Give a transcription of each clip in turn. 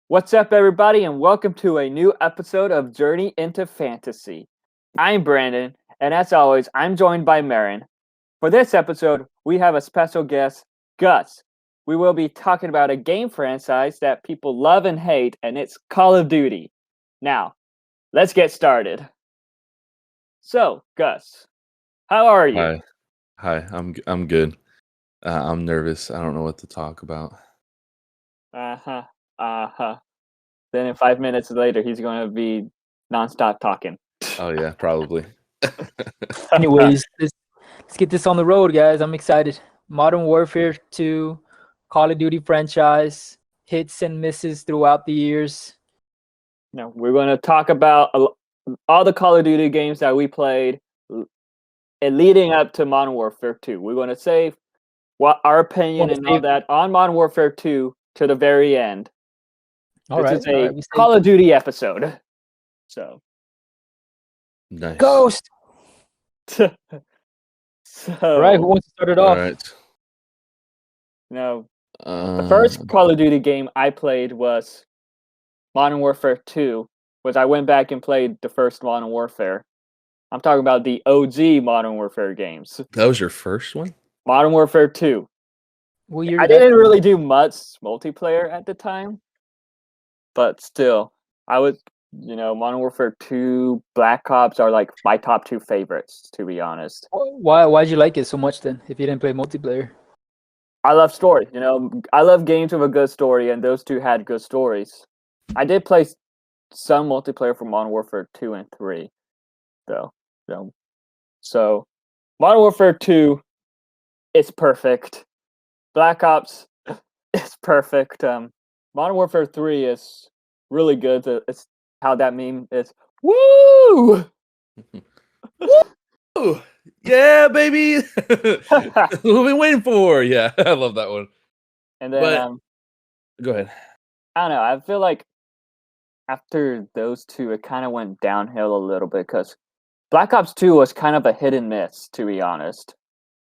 What's up, everybody, and welcome to a new episode of Journey into Fantasy. I'm Brandon, and as always, I'm joined by Marin. For this episode, we have a special guest, Gus. We will be talking about a game franchise that people love and hate, and it's Call of Duty. Now, let's get started. So, Gus, how are you? Hi. I'm good. I'm nervous. I don't know what to talk about. Then in 5 minutes later, he's going to be nonstop talking. Oh yeah, probably. Anyways, let's get this on the road, guys. I'm excited. Modern Warfare 2, Call of Duty franchise, hits and misses throughout the years. No, we're going to talk about all the Call of Duty games that we played and leading up to Modern Warfare 2. We're going to save what our opinion and all that on Modern Warfare 2 to the very end. This is a Call of Duty episode. So, nice. Ghost. So, all right, who wants to start it off? All right. No, the first Call of Duty game I played was Modern Warfare 2, which I went back and played the first Modern Warfare. I'm talking about the OG Modern Warfare games. That was your first one? Modern Warfare 2. I didn't really do much multiplayer at the time, but still, I would, Modern Warfare 2, Black Ops are like my top two favorites, to be honest. Why'd you like it so much then, if you didn't play multiplayer? I love story. I love games with a good story, and those two had good stories. I did play some multiplayer for Modern Warfare 2 and 3, though. So, Modern Warfare 2 is perfect. Black Ops is perfect. Modern Warfare 3 is really good. It's how that meme is. Woo! Woo! Yeah, baby! What we waiting for? Yeah, I love that one. And then, go ahead. I don't know. I feel like after those two, it kind of went downhill a little bit because Black Ops 2 was kind of a hit and miss, to be honest.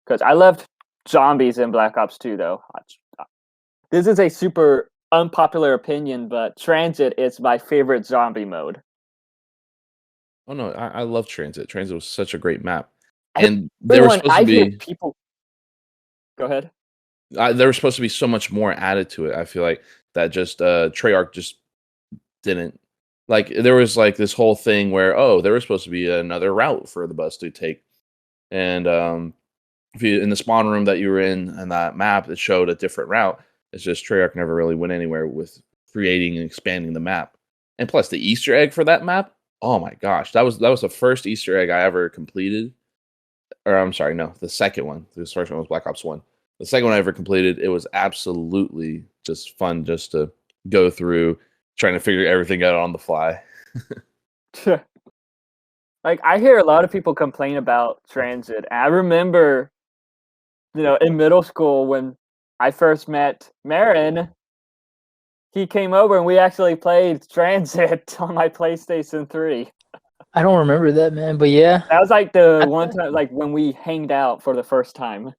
Because I loved zombies in Black Ops 2, though. This is a super unpopular opinion, but Transit is my favorite zombie mode. Oh no, I love Transit. Transit was such a great map, and there was supposed to be people. Go ahead. There was supposed to be so much more added to it. I feel like that just Treyarch just didn't like. There was like this whole thing where there was supposed to be another route for the bus to take, and if you in the spawn room that you were in and that map, it showed a different route. It's just Treyarch never really went anywhere with creating and expanding the map. And plus the Easter egg for that map, oh my gosh, that was the first Easter egg I ever completed. Or I'm sorry, no, the second one. The first one was Black Ops 1. The second one I ever completed, it was absolutely just fun just to go through trying to figure everything out on the fly. Like I hear a lot of people complain about Transit. I remember in middle school when I first met Marin, he came over and we actually played Transit on my PlayStation 3. I don't remember that, man, but yeah. That was like the one time, like when we hanged out for the first time.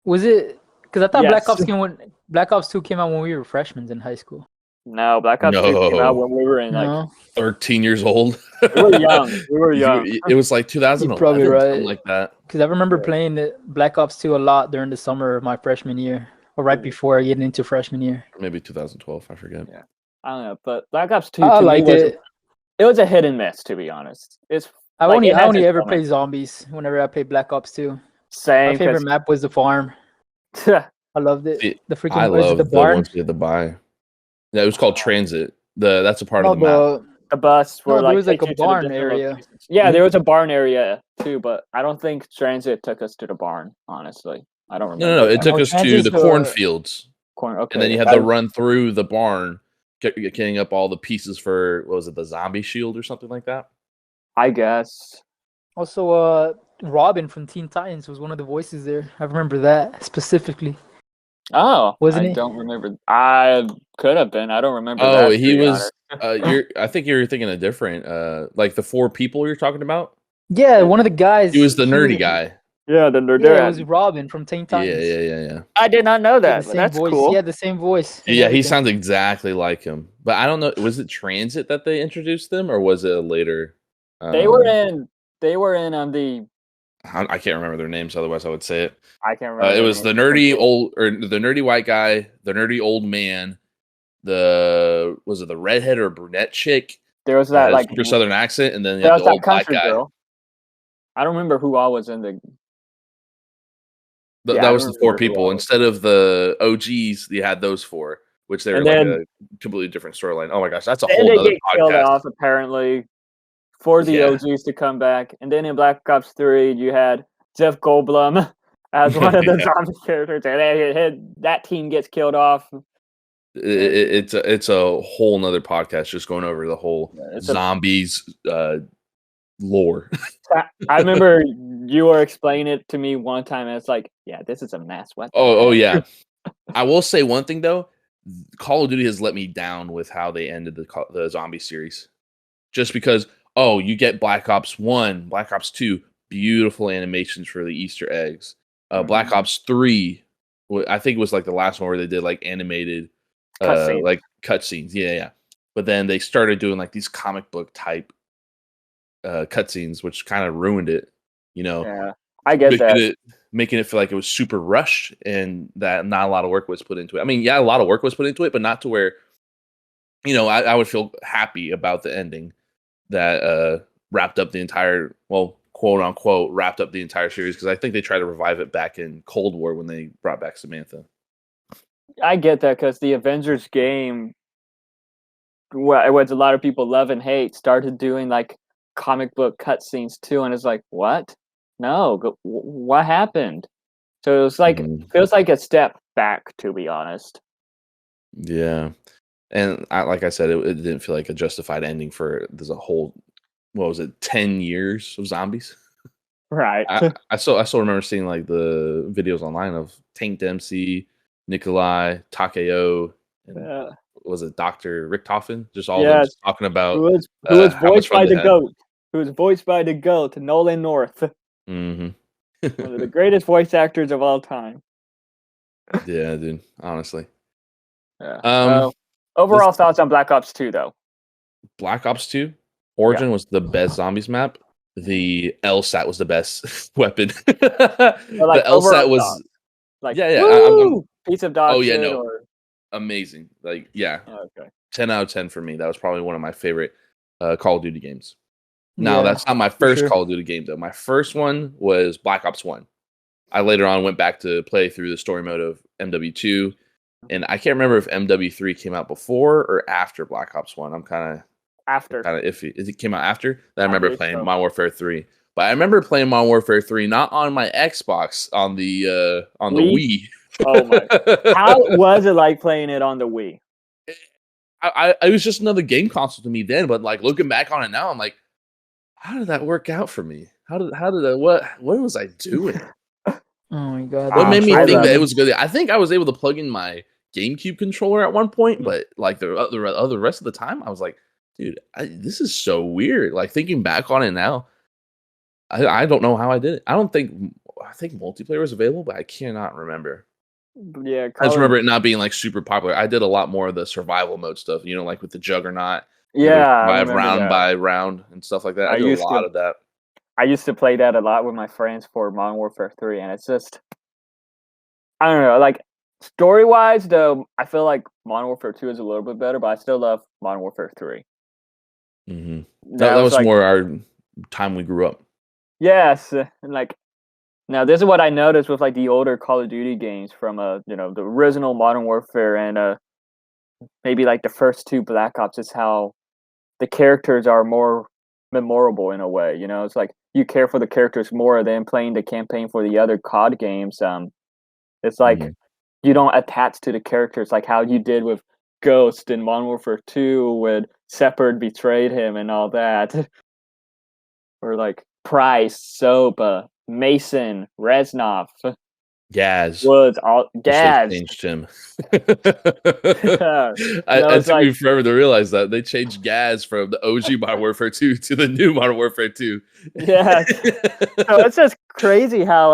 Was it? Because I thought Black Ops 2 came out when we were freshmen in high school. No, Black Ops 2 came out when we were in like 13 years old. We were young. It was like 2011, You're probably right. Something like that. Because I remember playing the Black Ops 2 a lot during the summer of my freshman year, or right before getting into freshman year. Maybe 2012, I forget. Yeah, I don't know, but Black Ops 2 I liked it. It was a hit and miss, to be honest. I only ever play zombies whenever I play Black Ops 2. Same. My favorite map was the farm. I loved it. The freaking I love the barn. Ones we had to buy. Yeah, it was called Transit. That's a part of the map. The bus where there was like a barn area. Yeah, there was a barn area too, but I don't think Transit took us to the barn. Honestly, I don't remember. No, it took us to the cornfields. Okay. And then you had to run through the barn, getting up all the pieces for what was it, the zombie shield or something like that. I guess. Also, Robin from Teen Titans was one of the voices there. I remember that specifically. Oh, wasn't I don't remember. I could have been. I don't remember. Oh, he was. I think you're thinking of different. Like the four people you're talking about. Yeah, one of the guys. He was the nerdy guy. Yeah, they're Yeah, it was Robin from Teen Titans. Yeah. I did not know He had that. the But same that's voice. cool. He had the same voice. and Yeah, he everything. sounds exactly like him. But I don't know. Was it Transit that they introduced them, or was it later? They were in. They were in the. I can't remember their names. Otherwise, I would say it. I can't remember. It their was the names. nerdy old or the nerdy white guy, the nerdy old man. Was it the redhead or brunette chick? There was that like super southern accent, and then you there had was the that old black country guy. girl. I don't remember who all was in the. That was the four people. Instead of the OGs, you had those four, which they were And like then- a completely different storyline. Oh my gosh, that's a And whole they other get killed podcast. off apparently for the Yeah. OGs to come back. And then in Black Ops 3, you had Jeff Goldblum as one of the Yeah. zombie characters, and that team gets killed off. It's a whole nother podcast just going over the whole zombies lore. I remember you were explaining it to me one time, and it's like, yeah, this is a mess. What? Oh yeah. I will say one thing though. Call of Duty has let me down with how they ended the zombie series. Just because, you get Black Ops 1, Black Ops 2, beautiful animations for the Easter eggs. Black Ops 3, I think it was like the last one where they did like animated like cutscenes. Yeah. But then they started doing like these comic book type cutscenes, which kind of ruined it. Yeah, I get that. Making it feel like it was super rushed and that not a lot of work was put into it. I mean, yeah, a lot of work was put into it, but not to where, I would feel happy about the ending that wrapped up the entire, well, quote unquote, wrapped up the entire series. Because I think they tried to revive it back in Cold War when they brought back Samantha. I get that because the Avengers game, which a lot of people love and hate, started doing like comic book cutscenes too, and it's like, what? No, what happened? So it was like feels like a step back, to be honest. Yeah, and like I said, it didn't feel like a justified ending for there's a whole, what was it, 10 years of zombies. Right. I still remember seeing like the videos online of Tank Dempsey, Nikolai, Takeo, and was it Dr. Richtofen? Just all of them just talking about who was voiced by the GOAT. Who was voiced by the GOAT, Nolan North. One of the greatest voice actors of all time. Yeah, dude. Honestly. Yeah. Overall thoughts on Black Ops 2, though. Black Ops 2 Origin was the best zombies map. The LSAT was the best weapon. The LSAT was like, I'm piece of dog shit. No. Or... Amazing. Like, yeah. Okay. 10 out of 10 for me. That was probably one of my favorite Call of Duty games. Now, that's not my first Call of Duty game, though. My first one was Black Ops 1. I later on went back to play through the story mode of MW2, and I can't remember if MW3 came out before or after Black Ops 1. I'm kind of iffy. It came out after? I remember playing Modern Warfare 3. But I remember playing Modern Warfare 3 not on my Xbox, on the Wii. Oh my! How was it like playing it on the Wii? It was just another game console to me then, but like looking back on it now, I'm like, how did that work out for me? What was I doing? Oh my god! What made me think that it was good? I think I was able to plug in my GameCube controller at one point, but like the rest of the time, I was like, dude, this is so weird. Like thinking back on it now, I don't know how I did it. I think multiplayer was available, but I cannot remember. Yeah, I just remember it not being like super popular. I did a lot more of the survival mode stuff, like with the Juggernaut. Yeah, round by round and stuff like that. I did a lot of that. I used to play that a lot with my friends for Modern Warfare 3, and it's just, I don't know, like story wise though, I feel like Modern Warfare 2 is a little bit better, but I still love Modern Warfare 3. Mm-hmm. That was like, more our time we grew up. Yes, and like now this is what I noticed with like the older Call of Duty games from the original Modern Warfare and maybe like the first two Black Ops is how the characters are more memorable in a way. It's like you care for the characters more than playing the campaign for the other COD games. It's like you don't attach to the characters like how you did with Ghost in Modern Warfare 2 when Shepard betrayed him and all that. Or like Price, Soap, Mason, Reznov. Gaz. was all Wish they Gaz. changed him. No, It it's took me like forever to realize that they changed Gaz from the OG Modern Warfare 2 to the new Modern Warfare 2. yeah. So it's just crazy how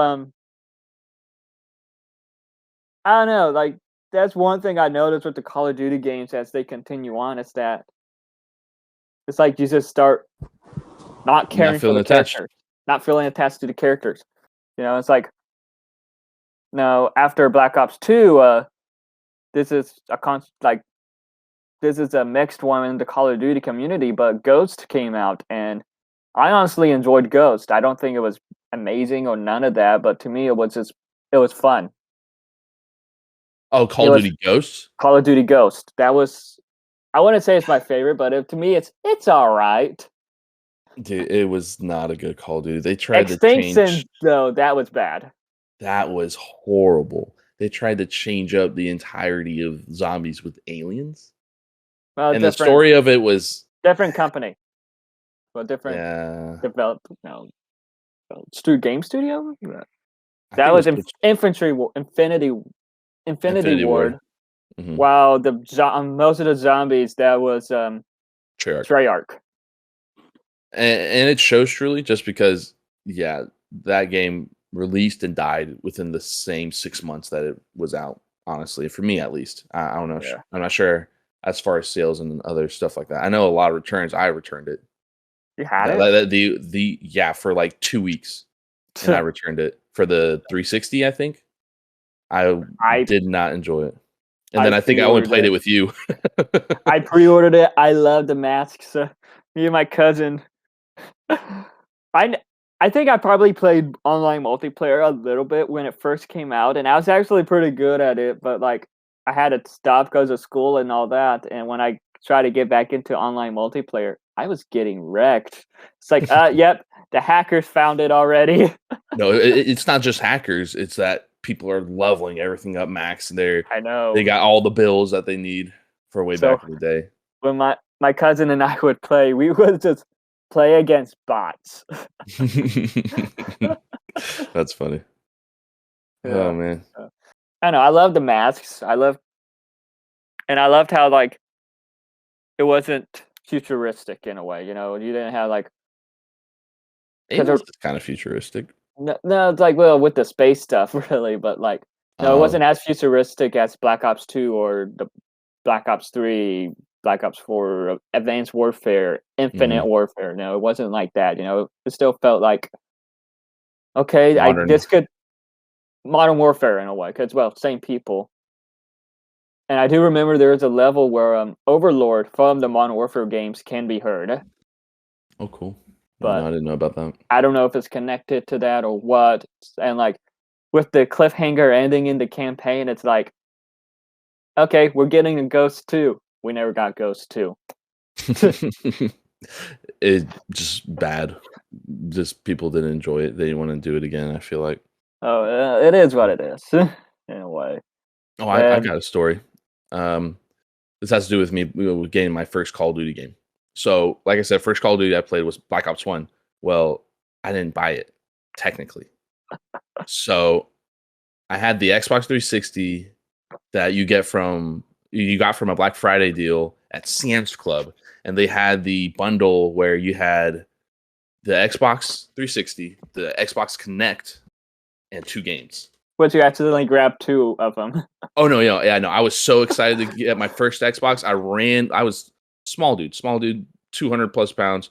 I don't know, like that's one thing I noticed with the Call of Duty games as they continue on is that it's like you just start not caring for feeling the attached. characters, not feeling attached to the characters. You know, it's like no, after Black Ops 2, this is this is a mixed one in the Call of Duty community, but Ghost came out and I honestly enjoyed Ghost. I don't think it was amazing or none of that, but to me it was fun. Oh, Call of Duty Ghosts? Call of Duty Ghost. That was I wouldn't say it's my favorite, but to me it's all right. Dude, it was not a good Call of Duty. They tried to Extinction change. though, that was bad. That was horrible. They tried to change up the entirety of zombies with aliens. Well, And the story of it was different company. Well, different yeah. develop game studio? I That think was it was Infinity Ward. Mhm. While most of the zombies that was Treyarch. Treyarch. And it shows truly just because that game released and died within the same 6 months that it was out, honestly, for me at least. I don't know. Yeah. I'm not sure as far as sales and other stuff like that. I know a lot of returns. I returned it. You had it? For like 2 weeks. And I returned it for the 360, I think. I did not enjoy it. And then I think I only played it with you. I pre-ordered it. I love the masks. Me and my cousin. I think I probably played online multiplayer a little bit when it first came out, and I was actually pretty good at it, but like I had to stop because of school and all that. And when I tried to get back into online multiplayer, I was getting wrecked. It's like, yep, the hackers found it already. No, it's not just hackers. It's that people are leveling everything up max. I know. They got all the bills that they need for way back in the day. When my cousin and I would play, we would just play against bots. That's funny. Yeah. Oh man. I know. I love the masks. I loved how like it wasn't futuristic in a way. You know, you didn't have like It was kind of futuristic. No, it's like with the space stuff really, but like no, it wasn't as futuristic as Black Ops 2 or the Black Ops 3, Black Ops 4, Advanced Warfare, Infinite Warfare. No, it wasn't like that. You know, it still felt like okay, Modern Warfare in a way, because same people. And I do remember there was a level where Overlord from the Modern Warfare games can be heard. Oh, cool. But no, I didn't know about that. I don't know if it's connected to that or what. And like with the cliffhanger ending in the campaign, it's like, okay, we're getting a Ghost 2. We never got Ghost 2. It just bad. Just people didn't enjoy it. They didn't want to do it again, I feel like. Oh, it is what it is in a way. Oh, I got a story. This has to do with me getting my first Call of Duty game. So, like I said, first Call of Duty I played was Black Ops 1. Well, I didn't buy it, technically. So, I had the Xbox 360 that you got from a Black Friday deal at Sam's Club. And they had the bundle where you had the Xbox 360, the Xbox Kinect, and 2 games. But you accidentally grabbed 2 of them. Oh no, yeah, no. I was so excited to get my first Xbox. I was small dude, 200 plus pounds.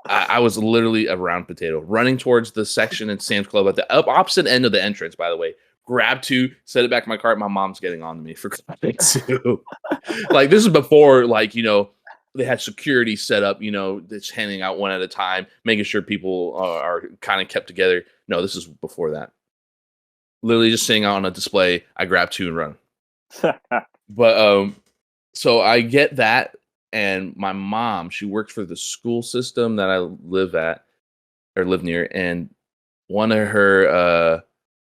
I was literally a round potato running towards the section in Sam's Club at the opposite end of the entrance, by the way. Grabbed 2, set it back in my cart. My mom's getting on to me for grabbing 2. Like this is before, like, you know, they had security set up, you know, that's handing out one at a time, making sure people are kind of kept together. No, this is before that. Literally just sitting out on a display. I grab 2 and run. But so I get that, and my mom, she works for the school system that I live near, and one of her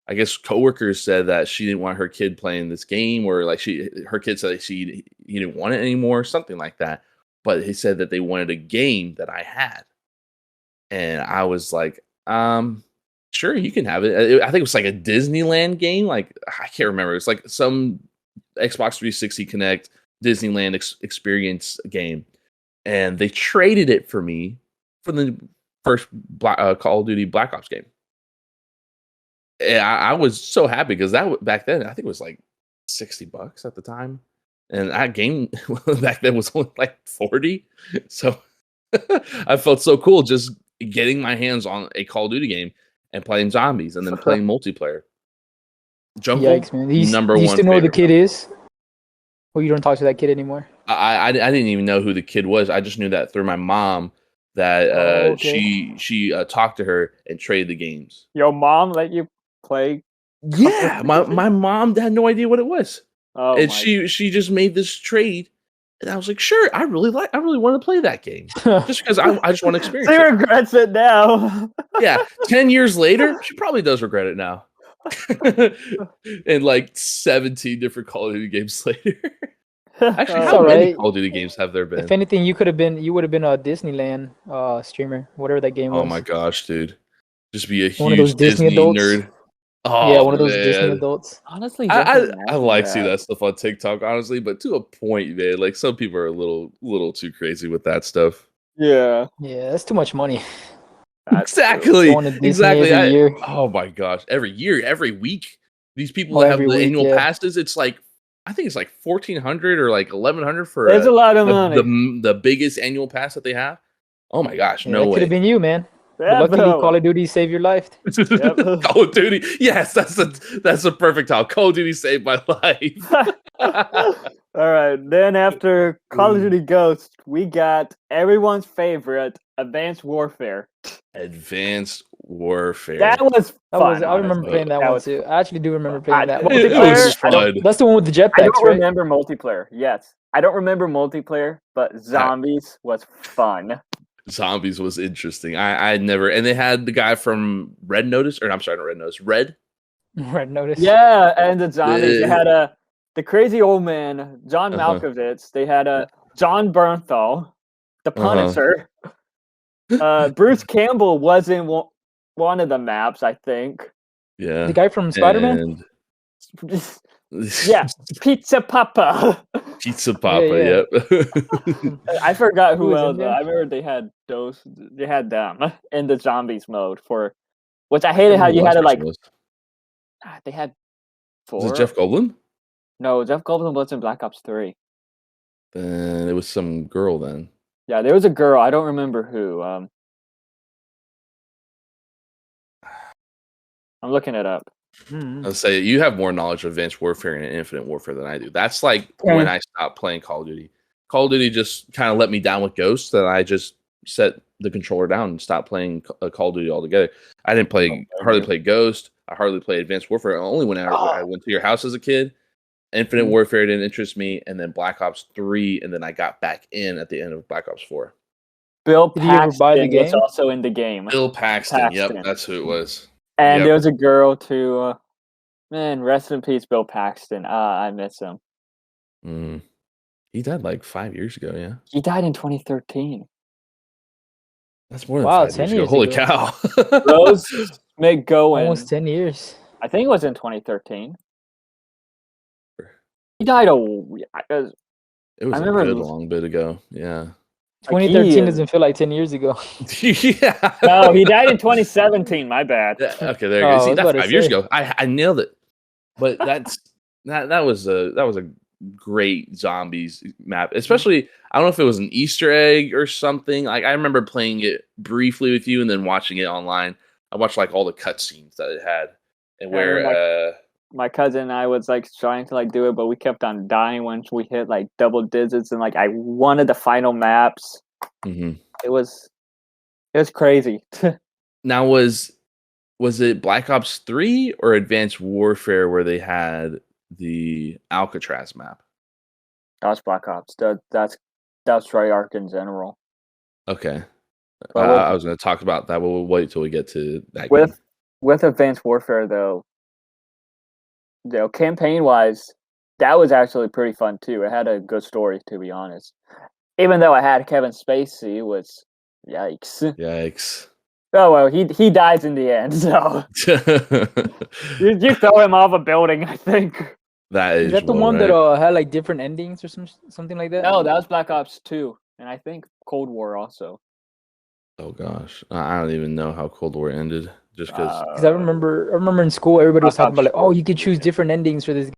I guess coworkers said that she didn't want her kid playing this game, or like her kid said that he didn't want it anymore, something like that. But he said that they wanted a game that I had, and I was like, Sure, you can have it. I think it was like a Disneyland game. Like I can't remember. It's like some Xbox 360 Connect Disneyland experience game, and they traded it for me for the first Call of Duty Black Ops game. And I was so happy because back then I think it was like $60 at the time, and that game back then was only like 40. So I felt so cool just getting my hands on a Call of Duty game and playing zombies and then playing multiplayer. Jungle, Yikes, man. number Do you one. still know who the favorite. kid is? Or you don't talk to that kid anymore? I didn't even know who the kid was. I just knew that through my mom that Okay. she talked to her and traded the games. Your mom let you play? Yeah, my mom had no idea what it was, Oh and my! she just made this trade, and I was like, sure, I really want to play that game just because I just want to experience She it. regrets it now. Yeah, 10 years later, she probably does regret it now. And like 17 different Call of Duty games later. Actually, It's how all many right. Call of Duty games have there been? If anything, you would have been a Disneyland streamer, whatever that game was. Oh my gosh, dude. Just be a huge One of those Disney adults? nerd. Oh, Yeah, one of those Disney man. adults. Honestly, I like seeing that stuff on TikTok, honestly, but to a point, man. Like some people are a little too crazy with that stuff. Yeah, Yeah, that's too much money. that's true. Exactly. Going to Disney Exactly. every year. Oh my gosh. Every year, every week. These people Oh, that have every the week, annual yeah. passes, it's like I think it's like 1,400 or like 1,100 for It's a lot of money. the biggest annual pass that they have. Oh my gosh, Yeah, no that could way. have been you, man. Yeah, But luckily, bro. Call of Duty saved your life. Yep. Call of Duty. Yes, that's a perfect time. Call of Duty saved my life. All right. Then after Call of Mm. Duty Ghost, we got everyone's favorite Advanced Warfare. Advanced Warfare. That was fun. I remember honestly. playing that one was too. fun. I actually do remember playing that one. it was Multiplayer, I don't- fun. That's the one with the I jetpacks, don't right? remember multiplayer. Yes, I don't remember multiplayer, but zombies was fun. Zombies was interesting. I never, and they had the guy from Red Notice, or I'm sorry, not Red Notice, Red. Red Notice. Yeah, and the zombies. They Yeah. had the crazy old man, John Uh-huh. Malkovich. They had John Bernthal, the Uh-huh. Punisher. Bruce Campbell was in one of the maps, I think. Yeah. The guy from Spider-Man? And Yeah, Pizza Papa. Pizza Papa, Yeah. yep. I forgot Who who was in else. there? I remember they had those. They had them in the zombies mode for, which I hated how you had to like. They had Was 4. it Jeff Goldblum? No, Jeff Goldblum was in Black Ops 3. Then it was some girl then. Yeah, there was a girl. I don't remember who. I'm looking it up. Hmm. I'll say you have more knowledge of Advanced Warfare and Infinite Warfare than I do. That's like when I stopped playing Call of Duty. Call of Duty just kind of let me down with Ghosts, and I just set the controller down and stopped playing Call of Duty altogether. I didn't hardly play Ghost. I hardly played Advanced Warfare. Only when I went to your house as a kid. Infinite Warfare didn't interest me, and then Black Ops 3, and then I got back in at the end of Black Ops 4. Bill Did you ever buy the Paxton was game? also in the game. Bill Paxton. Yep, Paxton. that's who it was. And Yep. there was a girl too. Man, rest in peace, Bill Paxton. I miss him. Mm. He died like 5 years ago, yeah. He died in 2013. That's more than Wow, 5 10 years ago. years Holy ago. cow. Rose McGowan. Almost 10 years. I think it was in 2013. He died It was I a remember good l- long bit ago. Yeah. Like, 2013 doesn't feel like 10 years ago. Yeah. No, he died in 2017. My bad. Yeah, okay, there you Oh, go. I See, was that's about to 5 years say. ago. I nailed it. But that was a great zombies map. Especially, I don't know if it was an Easter egg or something. Like I remember playing it briefly with you and then watching it online. I watched like all the cutscenes that it had, and Yeah, I remember, where My cousin and I was like trying to like do it, but we kept on dying once we hit like double digits, and like I wanted the final maps. mhm. It was crazy. Now was it Black Ops 3 or Advanced Warfare where they had the Alcatraz map? That's Black Ops. That's Treyarch in general. Okay. But with- I was going to talk about that, but we'll wait till we get to that With game. with Advanced Warfare though, campaign wise, that was actually pretty fun too. It had a good story, to be honest. Even though I had Kevin Spacey, was yikes. Yikes. Oh well, he dies in the end. So you throw him off a building, I think. That Is is that the well one that right. had like different endings or something like that? No, that was Black Ops 2, and I think Cold War also. Oh gosh, I don't even know how Cold War ended. Just because. Because I remember in school everybody was Black talking about like, Ops oh, 2. you could choose different endings for this.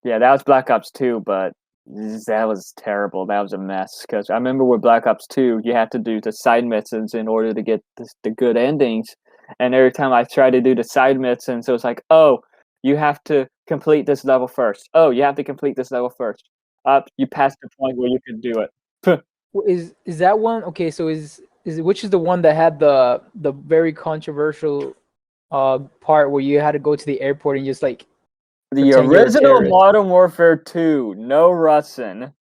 Yeah, that was Black Ops 2, but that was terrible. That was a mess. Because I remember with Black Ops 2, you had to do the side missions in order to get the good endings. And every time I tried to do the side missions, it was like, oh, you have to complete this level first. Oh, you have to complete this level first. Up, you passed the point where you could do it. Is that one okay? So is which is the one that had the very controversial part where you had to go to the airport and just like The pretend you're a original terrorist? Modern Warfare 2, no Russian.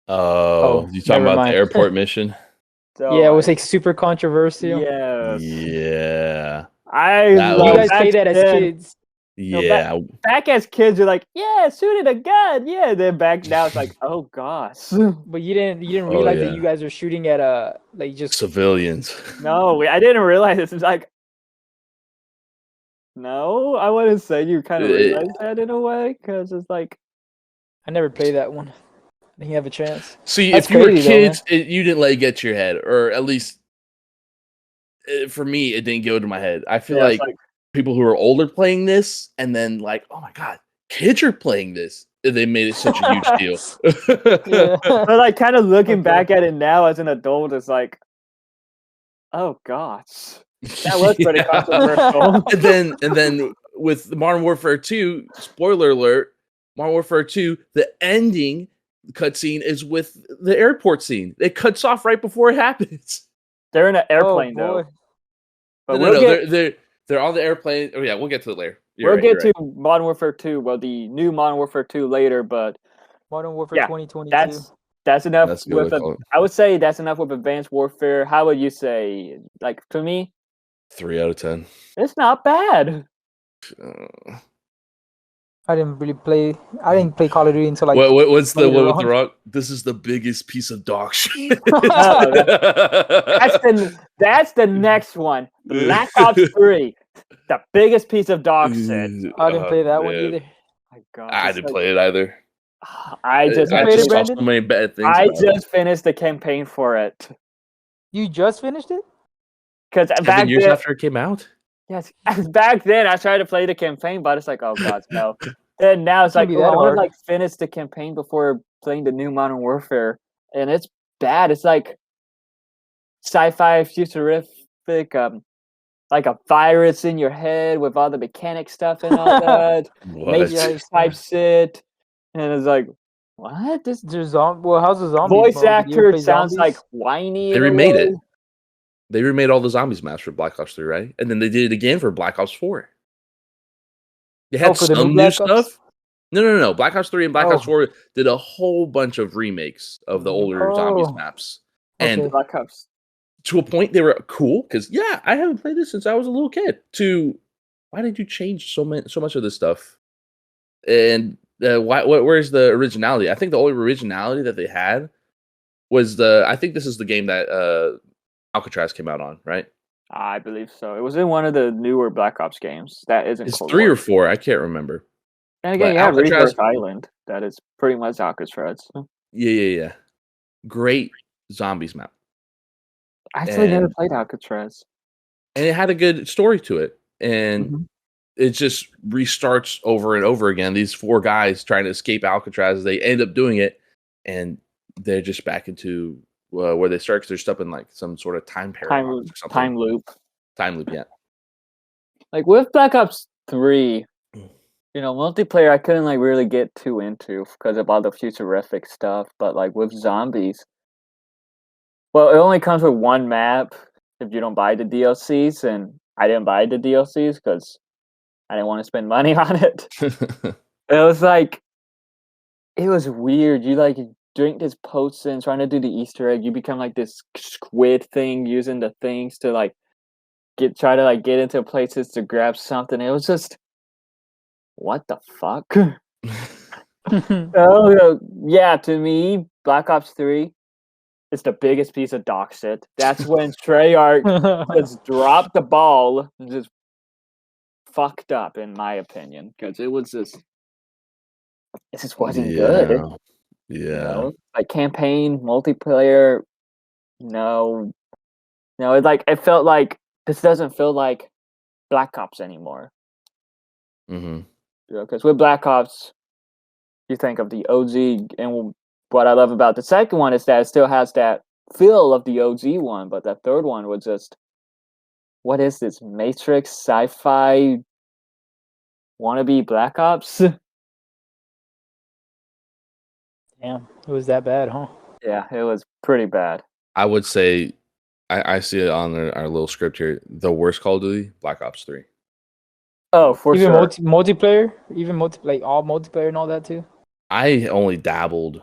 Oh, you talking never about the mind. airport mission? So Yeah, it was like super controversial. yes. Yeah, I That You love guys was play that as then. kids. No, yeah. back as kids, you're like, yeah, shooting a gun, yeah. Then back now, it's like, oh gosh, But you didn't Oh, realize that yeah. you guys are shooting at like just Civilians. no, I didn't realize this. It's like, no, I wouldn't say you kind of It- realize that in a way, because it's like, I never played that one. I didn't have a chance. See, That's if you were crazy, though, man. kids, you didn't let it get to your head, or at least for me, it didn't go to my head. I feel yeah, it's like like people who are older playing this, and then like, oh my god, kids are playing this. They made it such a huge deal. Yeah. but like kind of looking Okay. back at it now as an adult, it's like, oh gosh, that was pretty Yeah. controversial. and then with the Modern Warfare 2, spoiler alert, Modern Warfare 2, the ending cutscene is with the airport scene. It cuts off right before it happens. They're in an Oh airplane boy. though. But No, they're on the airplane. Oh yeah, we'll get to it later. we'll get to Modern Warfare 2, well, the new Modern Warfare 2 later, but Modern Warfare yeah, 2022. that's enough That's a good way with to call it. I would say that's enough with Advanced Warfare. How would you say? Like to me, 3 out of 10. it's not bad. I didn't play Call of Duty until like What's the later what with the on. rock? This is the biggest piece of dog shit. That's the next one. Black Ops 3, the biggest piece of dog shit. I didn't play that one man. either. My God, I it's didn't like- play it either. I just You I played it, just saw Brandon? so many bad things. I about it. just finished the campaign for it You just finished it? because 7 back years then, after it came out. yes, back then I tried to play the campaign, but it's like, oh God, no. And now it's Can't like, be oh, that I want hard. to like finish the campaign before playing the new Modern Warfare, and it's bad. It's like sci-fi futuristic, like a virus in your head with all the mechanic stuff and all that, What? Matrix type shit, and it's like, what? This There's well, how's the zombies? voice mode? Did you ever actor play sounds zombies? like whiny. They in a remade way. it. They remade all the zombies maps for Black Ops 3, right? And then they did it again for Black Ops 4. They had for the new some new Black Ops? stuff. No. Black Ops 3 and Black Ops Oh. 4 did a whole bunch of remakes of the older zombies Oh. maps. Okay. And Black Ops. to a point, they were cool because, yeah, I haven't played this since I was a little kid. To why did you change so much of this stuff? And where's the originality? I think the only originality that they had was I think this is the game that Alcatraz came out on, right? I believe so. It was in one of the newer Black Ops games. That isn't It's Cold 3 War. or 4. I can't remember. And again, but you have Alcatraz- Rebirth Island. That is pretty much Alcatraz. Yeah. Great zombies map. I actually never And- played Alcatraz. And it had a good story to it. And Mhm. it just restarts over and over again. These 4 guys trying to escape Alcatraz, they end up doing it, and they're just back into where they start because they're stuck in like some sort of time paradox or something. Time loop. Time loop, yeah. Like with Black Ops 3, multiplayer I couldn't like really get too into because of all the futuristic stuff. But like with zombies, well, it only comes with one map if you don't buy the DLCs, and I didn't buy the DLCs because I didn't want to spend money on it. It was weird. You like drink this potion, trying to do the Easter egg. You become like this squid thing using the things to like try to get into places to grab something. It was just, what the fuck? Yeah, to me, Black Ops 3, is the biggest piece of dog shit. That's when Treyarch just dropped the ball and just fucked up, in my opinion, because it just wasn't good. Yeah. Like campaign multiplayer, no, it felt like this doesn't feel like Black Ops anymore. Mm-hmm. Because with Black Ops, you think of the OG, and what I love about the second one is that it still has that feel of the OG one, but that third one was just, what is this, Matrix sci-fi wannabe Black Ops? Damn, it was that bad, huh? Yeah, it was pretty bad. I would say, I see it on our little script here. The worst Call of Duty, Black Ops 3. Oh, for even sure. multiplayer, like all multiplayer and all that too. I only dabbled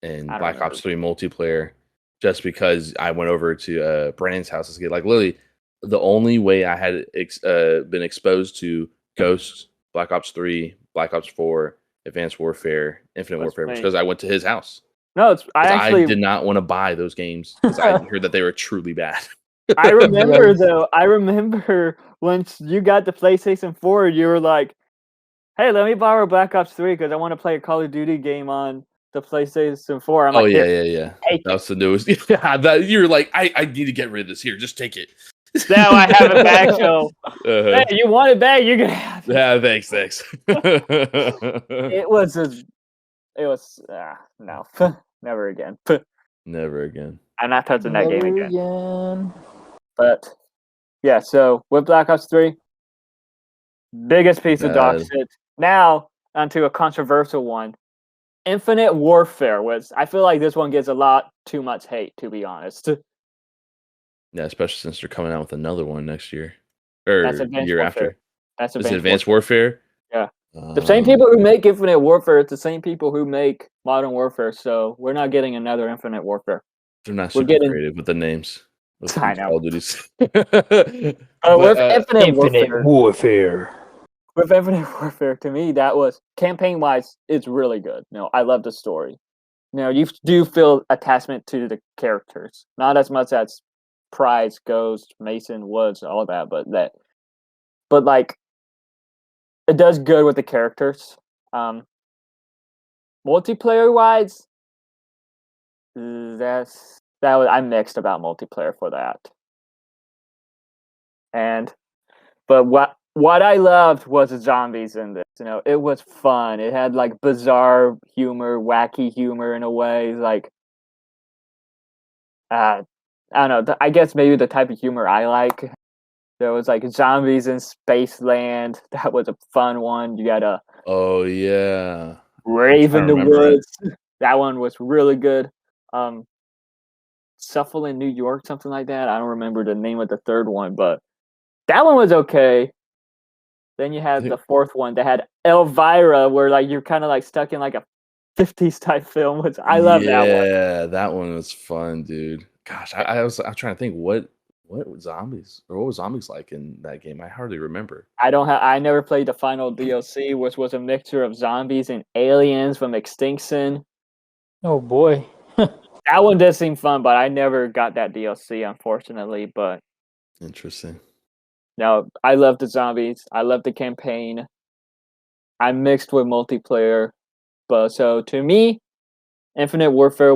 in I don't Black remember. Ops 3 multiplayer just because I went over to Brandon's house to get, like, literally the only way I had been exposed to Ghosts, Black Ops 3, Black Ops 4, Advanced Warfare, Infinite Warfare was because I went to his house. No, I did not want to buy those games because I heard that they were truly bad. I remember though. I remember once you got the PlayStation 4, you were like, "Hey, let me borrow Black Ops 3 because I want to play a Call of Duty game on the PlayStation 4." I'm like, yeah. That's the newest. Yeah, that you're like, I need to get rid of this. Here, just take it. Now I have it back. So, hey, you want it back? You're gonna have it. Yeah, thanks. It was no, never again. Never again. I'm not touching that game again. Again. But yeah, so with Black Ops 3, biggest piece of dog shit. Now onto a controversial one. Infinite Warfare was. I feel like this one gets a lot too much hate, to be honest. Yeah, especially since they're coming out with another one next year or That's Advanced year Warfare. after. That's Is it Advanced Warfare? Yeah. The same people who make Infinite Warfare, it's the same people who make Modern Warfare, so we're not getting another Infinite Warfare. They're not super creative with the names. I know. Call of Duties. With Infinite Warfare. With Infinite Warfare, to me, that was, campaign-wise, it's really good. I love the story. You do feel attachment to the characters. Not as much as Price, Ghost, Mason, Woods, all of that, but like, it does good with the characters. Multiplayer-wise, I'm mixed about multiplayer for that. But what I loved was the zombies in this. It was fun. It had like bizarre humor, wacky humor in a way. Like, I don't know. I guess maybe the type of humor I like. There was like zombies in Spaceland. That was a fun one. You got a Rave in the Woods. That one was really good. Shuffle in New York, something like that. I don't remember the name of the third one, but that one was okay. Then you had the fourth one that had Elvira, where like you're kind of like stuck in like a 50s type film, which I love that one. Yeah, that one was fun, dude. Gosh, I was trying to think what was zombies like in that game. I hardly remember. I never played the final DLC, which was a mixture of zombies and aliens from Extinction. Oh boy. That one does seem fun, but I never got that DLC, unfortunately. But interesting. No, I love the zombies. I love the campaign. I mixed with multiplayer, but so to me, Infinite Warfare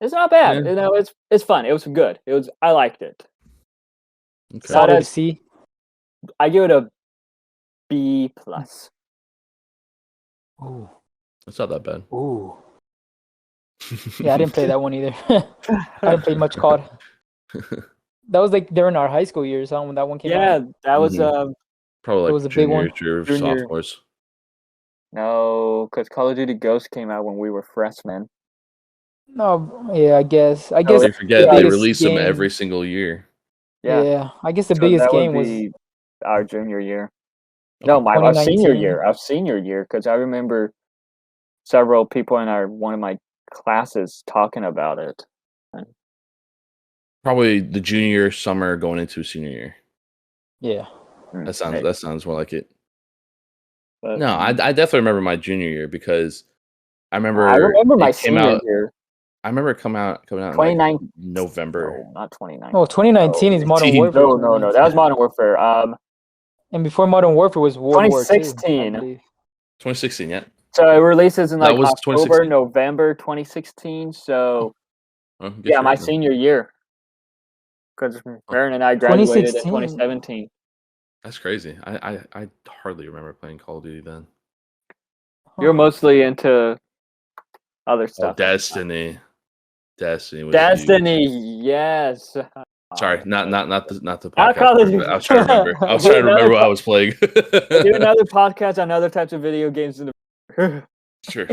it's not bad. Yeah. It's fun. It was good. I liked it. Okay. Solid C. I give it a B+. Ooh, it's not that bad. Ooh. Yeah, I didn't play that one either. I didn't play much COD. That was like during our high school years, when that one came out. Yeah, that was probably like it was a big one. Sophomores. No, because Call of Duty Ghosts came out when we were freshmen. No, yeah, I guess. They forget they release them every single year. Yeah, I guess the biggest game was our junior year. No, our senior year. Our senior year, because I remember several people in one of my classes talking about it. Probably the junior summer going into senior year. Yeah, that sounds more like it. But, no, I definitely remember my junior year because I remember my senior year. I remember it coming out in like 2019. November. No, not 2019. Oh, 2019 is Modern 19. Warfare. No. That was Modern Warfare. And before Modern Warfare was World War II, 2016. I believe. 2016, yeah. So it releases in That like was October, 2016? November 2016. So Oh, guess yeah, you're my right then. senior year. Because Aaron and I graduated in 2016. 2017. That's crazy. I hardly remember playing Call of Duty then. You're mostly into other Oh, stuff. Destiny. Destiny was Destiny, huge. yes. Sorry, not the Not podcast. Call of Duty. I was trying to remember. I was trying to remember what I was playing. Do another podcast on other types of video games in the Sure.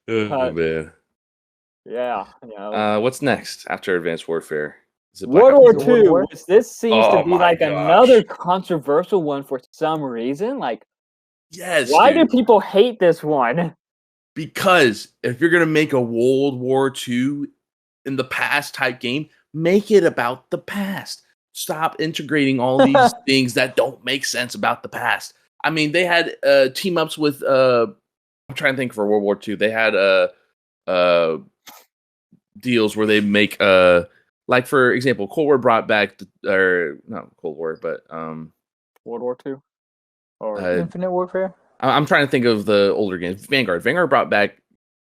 Oh man. Yeah. You know. What's next after Advanced Warfare? Is it World Black War Ops 4? II. War? This seems Oh to be my like gosh. another controversial one for some reason. Like, Yes. why do dude. people hate this one? Because if you're gonna make a World War II in the past type game, make it about the past. Stop integrating all these things that don't make sense about the past. I mean, they had team ups with I'm trying to think for World War II. They had deals where they make like for example, Cold War brought back or not Cold War, but World War II? Or Infinite Warfare? I'm trying to think of the older games. Vanguard. Vanguard brought back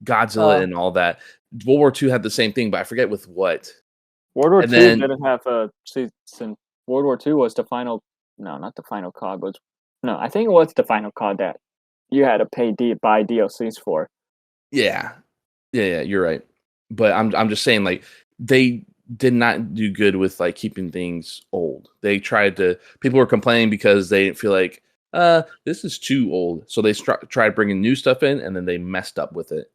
Godzilla and all that. World War II had the same thing, but I forget with what. World War And II then- didn't have a season. World War II was the final. No, not the final COD. No, I think it was the final COD that you had to buy DLCs for. Yeah. You're right. But I'm just saying, like, they did not do good with like keeping things old. They tried to. People were complaining because they didn't feel like this is too old. So they tried bringing new stuff in, and then they messed up with it.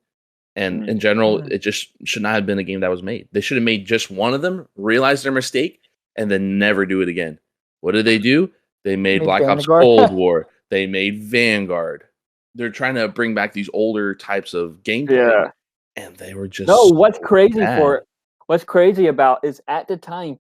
And in general, it just should not have been a game that was made. They should have made just one of them, realize their mistake, and then never do it again. What did they do? They made Black Ops Vanguard. Cold War. They made Vanguard. They're trying to bring back these older types of gameplay, and they were just No, what's so crazy bad. what's crazy about is at the time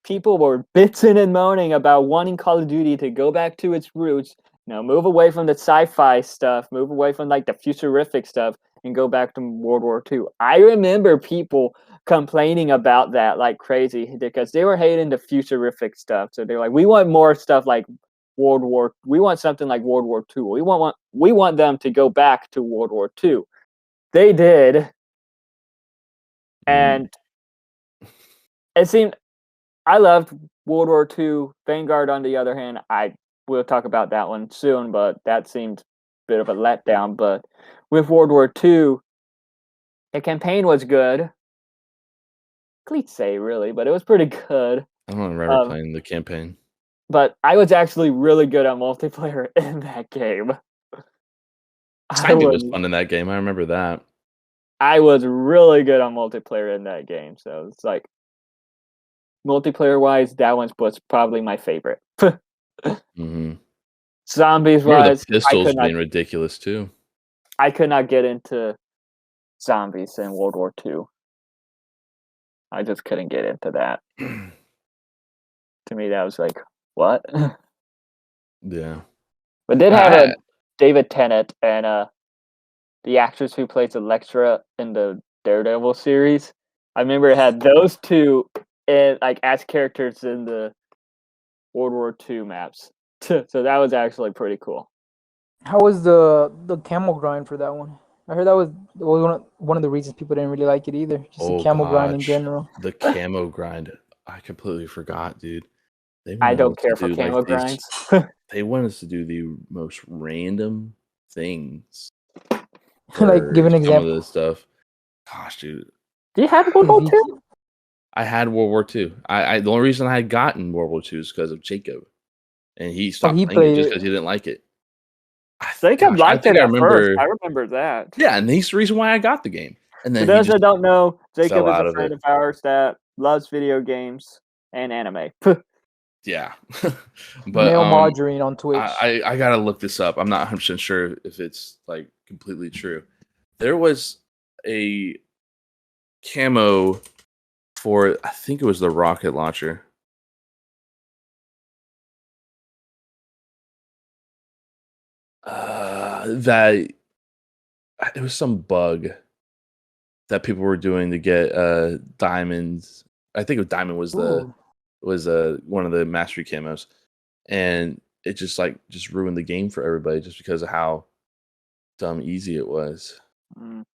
people were bitching and moaning about wanting Call of Duty to go back to its roots, move away from the sci-fi stuff, move away from like the futuristic stuff, and go back to World War II. I remember people complaining about that like crazy because they were hating the futuristic stuff. So they're like, we want more stuff like we want something like World War II. We want them to go back to World War II. They did. And it seemed I loved World War II. Vanguard, on the other hand, we'll talk about that one soon, but that seemed a bit of a letdown. But with World War II, the campaign was good. Cliche, really, but it was pretty good. I don't remember playing the campaign. But I was actually really good at multiplayer in that game. Sniping was fun in that game. I remember that. I was really good on multiplayer in that game. So it's like, multiplayer-wise, that one was probably my favorite. Zombies-wise, the pistols being ridiculous too. I could not get into zombies in World War II. I just couldn't get into that. To me, that was like, what? Yeah. But did have a David Tennant and the actress who plays Elektra in the Daredevil series. I remember it had those two as characters in the World War II maps. So that was actually pretty cool. How was the camo grind for that one? I heard that was one of the reasons people didn't really like it either. Just the camo grind in general. The camo grind. I completely forgot, dude. I don't care for camo grinds. They want us to do the most random things. Like, give an example. Some of this stuff. Gosh, dude. Do you have World War II? I had World War II. The only reason I had gotten World War II is because of Jacob. And he stopped playing it just because he didn't like it. Jacob liked it at first. I remember that. Yeah, and he's the reason why I got the game. And then for those that don't know, Jacob is a friend of ours that loves video games and anime. Yeah. But Male Margarine on Twitch. I gotta look this up. I'm not 100% sure if it's like completely true. There was a camo for, I think it was the rocket launcher. That it was some bug that people were doing to get diamonds. I think Diamond was Ooh. one of the mastery camos, and it just ruined the game for everybody just because of how dumb easy it was. Mm.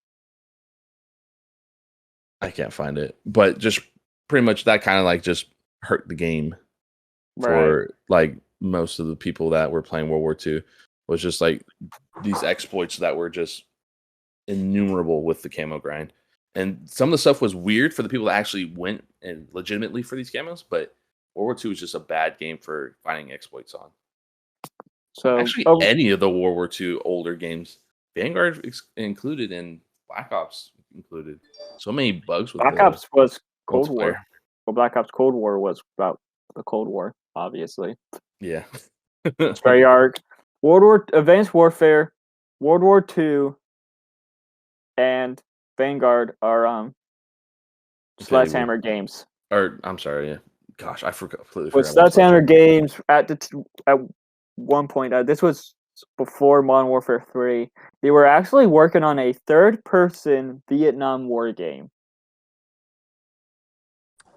I can't find it, but just pretty much that kind of like just hurt the game for like most of the people that were playing World War II. Was just like these exploits that were just innumerable with the camo grind. And some of the stuff was weird for the people that actually went and legitimately for these camos, but World War II was just a bad game for finding exploits on. So Actually, any of the World War II older games, Vanguard included and Black Ops included. So many bugs with Black Ops was Cold multiplayer. War. Well, Black Ops Cold War was about the Cold War, obviously. Yeah. Treyarch, Advanced Warfare, World War II, and Vanguard are Sledgehammer Games. Or I'm sorry, yeah. Gosh, I completely With forgot. Sledgehammer Games at one point, this was before Modern Warfare 3. They were actually working on a third-person Vietnam War game.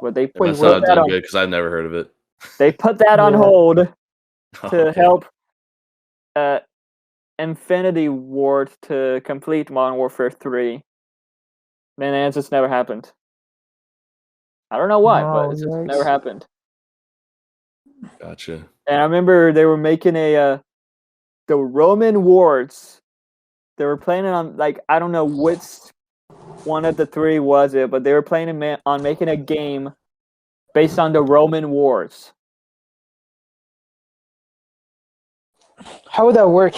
But they put that on good because I've never heard of it. They put that on hold to help Infinity Ward to complete Modern Warfare 3. Man, it just never happened. I don't know why, but it just never happened. Gotcha. And I remember they were making the Roman Wars. They were planning on, like, I don't know which one of the three was it, but they were planning on making a game based on the Roman Wars. How would that work?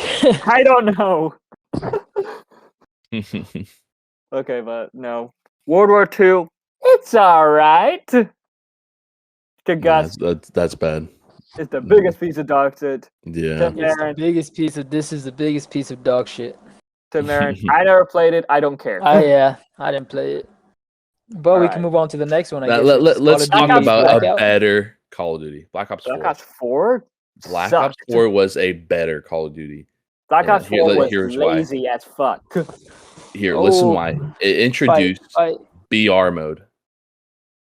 I don't know. Okay, but no. World War II, it's alright. That's bad. It's the biggest piece of dog shit. Yeah. It's the biggest piece of dog shit. To Marin, I never played it. I don't care. I didn't play it. But we can move on to the next one. Let's talk about a better Call of Duty. Black Ops 4. Black Ops 4? Black Ops 4 was a better Call of Duty. Black Ops 4 was lazy as fuck. Listen why. It introduced BR mode.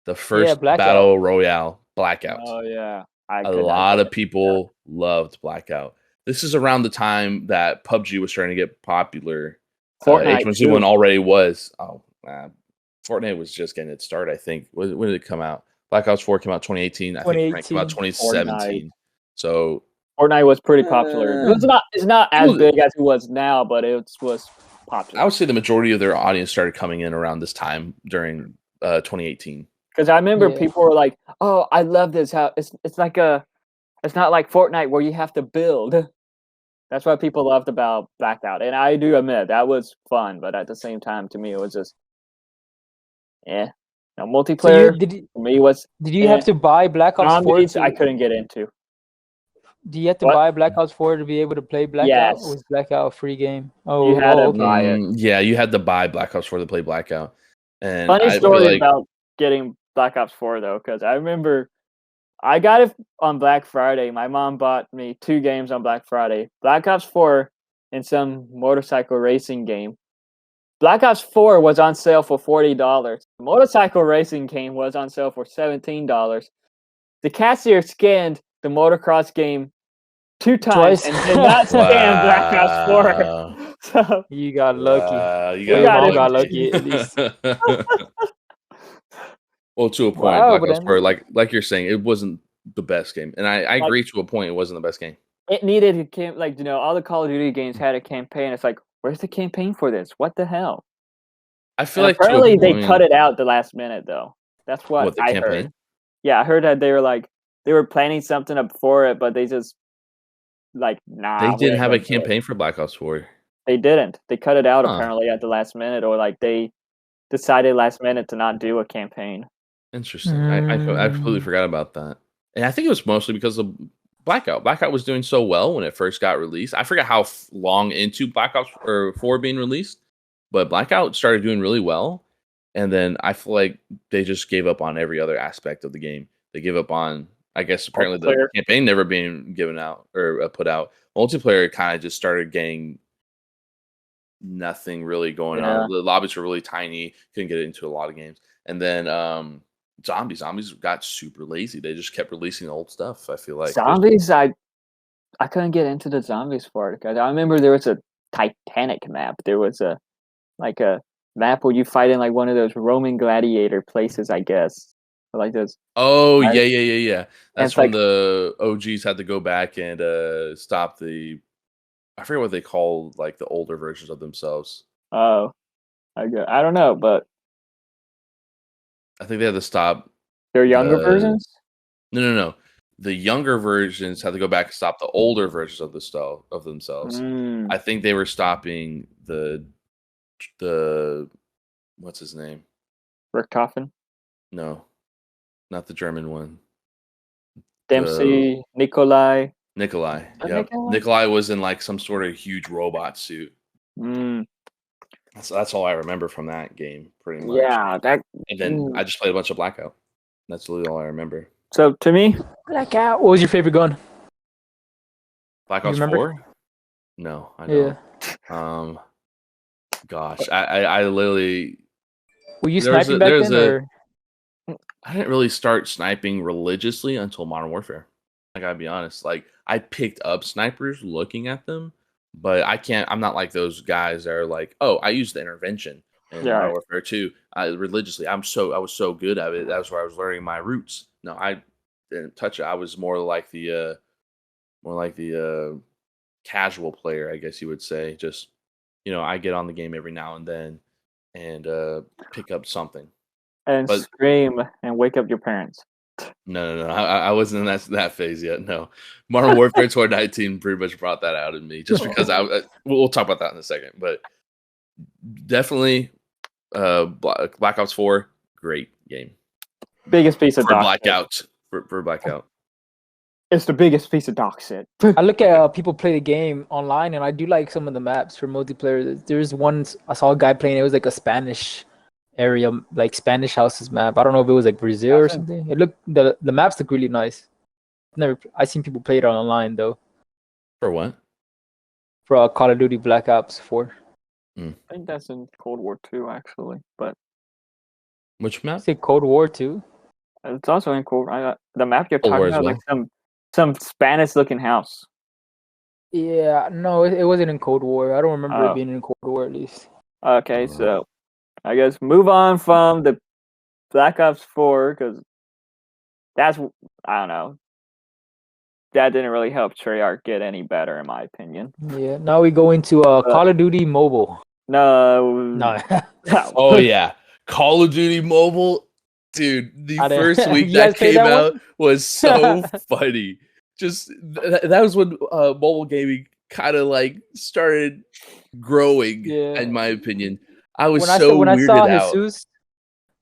The first Battle Royale, Blackout. Oh, yeah. A lot of people loved Blackout. This is around the time that PUBG was starting to get popular. Fortnite H1Z1 already was. Fortnite was just getting its start, I think. When did it come out? Black Ops 4 came out 2018. I think it came out 2017. Fortnite. So Fortnite was pretty popular. It's not as big as it was now, but it was popular. I would say the majority of their audience started coming in around this time during 2018. Because I remember people were like, "Oh, I love this. How it's not like Fortnite where you have to build." That's what people loved about Blackout, and I do admit that was fun. But at the same time, to me, it was just, multiplayer. For me was. Did you have to buy Black Ops 4? I couldn't get into. Do you have to buy Black Ops 4 to be able to play Blackout? Yes. Or was Blackout a free game? Oh, you had to buy it. Yeah, you had to buy Black Ops 4 to play Blackout. And funny story about getting Black Ops 4 though, because I remember I got it on Black Friday. My mom bought me 2 games on Black Friday: Black Ops 4 and some motorcycle racing game. Black Ops 4 was on sale for $40. The motorcycle racing game was on sale for $17. The cashier scanned the motocross game 2 times and did not scan Black Ops 4. So you got lucky. You got lucky at least. Well, to a point, Black Ops 4, like you're saying, it wasn't the best game, and I agree to a point. It wasn't the best game. It needed all the Call of Duty games had a campaign. It's like, where's the campaign for this? What the hell? I feel like apparently they cut it out the last minute though. That's what I campaign? heard. Yeah, I heard that they were planning something up for it, but they just nah. They didn't have a campaign for Black Ops 4. They didn't. They cut it out apparently at the last minute, or they decided last minute to not do a campaign. Interesting. I completely forgot about that. And I think it was mostly because of Blackout. Blackout was doing so well when it first got released. I forget how long into Black Ops 4 being released, but Blackout started doing really well. And then I feel like they just gave up on every other aspect of the game. They gave up on, I guess, apparently the campaign never being given out or put out. Multiplayer kind of just started getting nothing really going Yeah. on. The lobbies were really tiny. Couldn't get into a lot of games. And then zombies got super lazy. They just kept releasing old stuff. I feel like Zombies, I couldn't get into the zombies part. 'Cause I remember there was a Titanic map. There was a map where you fight in like one of those Roman gladiator places, I guess. Or like those. Oh Right? yeah. That's it's when like- the OGs had to go back and stop the. I forget what they call like the older versions of themselves. Oh, I don't know, but I think they had to stop. they're younger The- versions. No. The younger versions had to go back and stop the older versions of themselves. Mm, I think they were stopping the what's his name? Richthofen, No, not the German one. Dempsey, Nikolai. Nikolai. Oh, Yep. Nikolai? Nikolai was in like some sort of huge robot suit. Mm, That's all I remember from that game, pretty much. yeah, that. And then Mm. I just played a bunch of Blackout. That's really all I remember. So to me, Blackout. What was your favorite gun? Black You Ops remember? 4? No, I Yeah. don't. Gosh, I literally Were you There's sniping a- back there's then? a- Or? I didn't really start sniping religiously until Modern Warfare. I gotta be honest. Like I picked up snipers looking at them, but I'm not like those guys that are like, oh, I used the intervention in Yeah. Modern Warfare 2. Religiously. I was so good at it. That's where I was learning my roots. No, I didn't touch it. I was more like the casual player, I guess you would say. Just I get on the game every now and then and pick up something. and But- scream and wake up your parents. No. I wasn't in that phase yet. No, Modern Warfare 2019 pretty much brought that out in me, just because we'll talk about that in a second. But definitely, Black Ops 4, great game Biggest piece of for doc Blackout. For Blackout, It's the biggest piece of doc shit. I look at people play the game online, and I do like some of the maps for multiplayer. There's one I saw a guy playing. It was like a Spanish area, like Spanish houses map. I don't know if it was like Brazil or Gotcha. something. It looked the maps look really nice. I seen people play it online though for what? for Call of Duty Black Ops 4. I think that's in Cold War II, actually, but Which I map? say Cold War too. it's also in Cold. The map you're Cold War talking as about, like some Spanish-looking house. Yeah, no, it wasn't in Cold War. I don't remember Oh. it being in Cold War at least. Okay, so I guess move on from the Black Ops 4 because that's I don't know. That didn't really help Treyarch get any better, in my opinion. Yeah. Now we go into Call of Duty Mobile. No, No. Oh yeah, Call of Duty Mobile, dude. The I didn't- first week You guys that played came that out one? was so funny. Just that was when mobile gaming kind of like started growing, Yeah. in my opinion. I was when I so saw weirded out. Jesus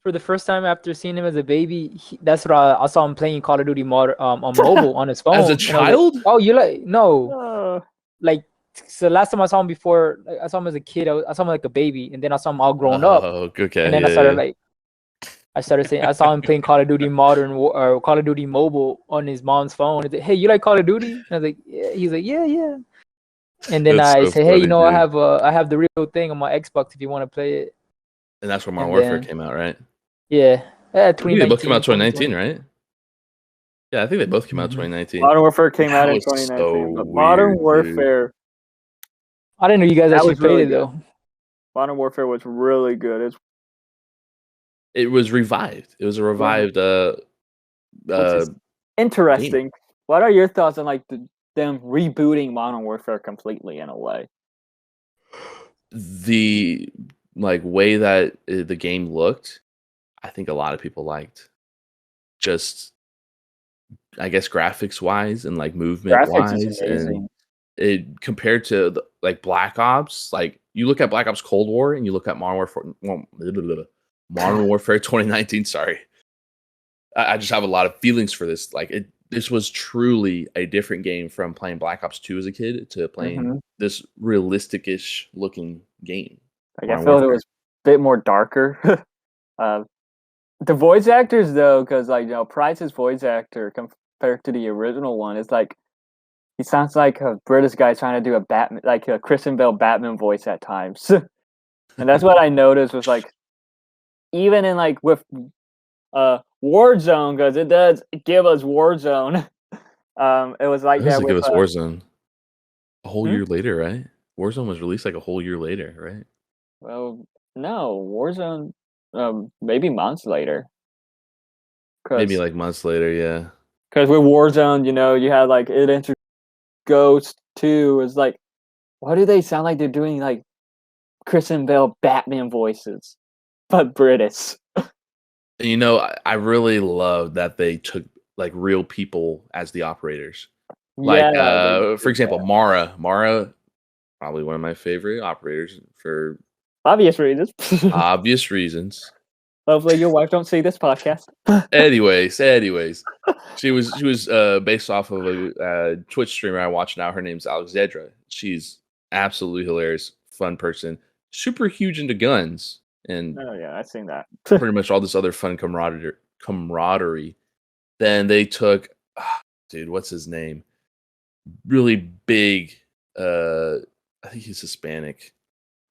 for the first time after seeing him as a baby, that's what I saw him playing Call of Duty on mobile on his phone. As a and I was like, child? oh, you like no, Uh, like so. Last time I saw him before, like, I saw him as a kid. I saw him like a baby, and then I saw him all grown up, Oh, okay. and then I started saying I saw him playing Call of Duty or Call of Duty Mobile on his mom's phone. He's like, hey, you like Call of Duty? And I was like, yeah. He's like, yeah. And then That's I so say, hey, funny, you know, dude. I have the real thing on my Xbox if you want to play it. And that's where Modern and Warfare then- came out, right? Yeah, I think they 2019. both came out 2019, right? Yeah, I think they both came out Mhm. 2019. Modern Warfare came out That in was 2019, so but Modern weird, dude. Warfare, I didn't know you guys That actually was really played it though. Modern Warfare was really good. It's It was revived. It was a revived Which is interesting. What are your thoughts on like them rebooting Modern Warfare completely in a way? the like way that the game looked. I think a lot of people liked. Just I guess graphics wise and like movement Graphics is wise amazing. and it compared to like Black Ops, like you look at Black Ops Cold War and you look at Modern Warfare 2019. Sorry, I just have a lot of feelings for this. Like this was truly a different game from playing Black Ops 2 as a kid to playing Mhm. this realistic-ish looking game. Like, I Modern feel it Warfare. was a bit more darker. The voice actors, though, because like Price's voice actor compared to the original one, is like he sounds like a British guy trying to do a Batman, like a Christian Bale Batman voice at times. And that's what I noticed was like, even in like with Warzone, because it does give us Warzone. It was like It was that to with give us Warzone a whole Hmm? year later, right? Warzone was released like a whole year later, right? well, no Warzone, maybe months later, Maybe because like months later, yeah. with Warzone, you had like it introduced Ghost 2. It's like, why do they sound like they're doing like Christian Bale Batman voices, but British? And you know, I really love that they took like real people as the operators. Like, Yeah, they for did example, that. Mara, probably one of my favorite operators for Obvious reasons. obvious reasons. Hopefully, your wife don't see this podcast. Anyways, she was based off of a Twitch streamer I watch now. Her name's Alexandra. She's absolutely hilarious, fun person, super huge into guns, and Oh yeah, I've seen that. pretty much all this other fun camaraderie. Then they took, dude, what's his name? Really big. I think he's Hispanic.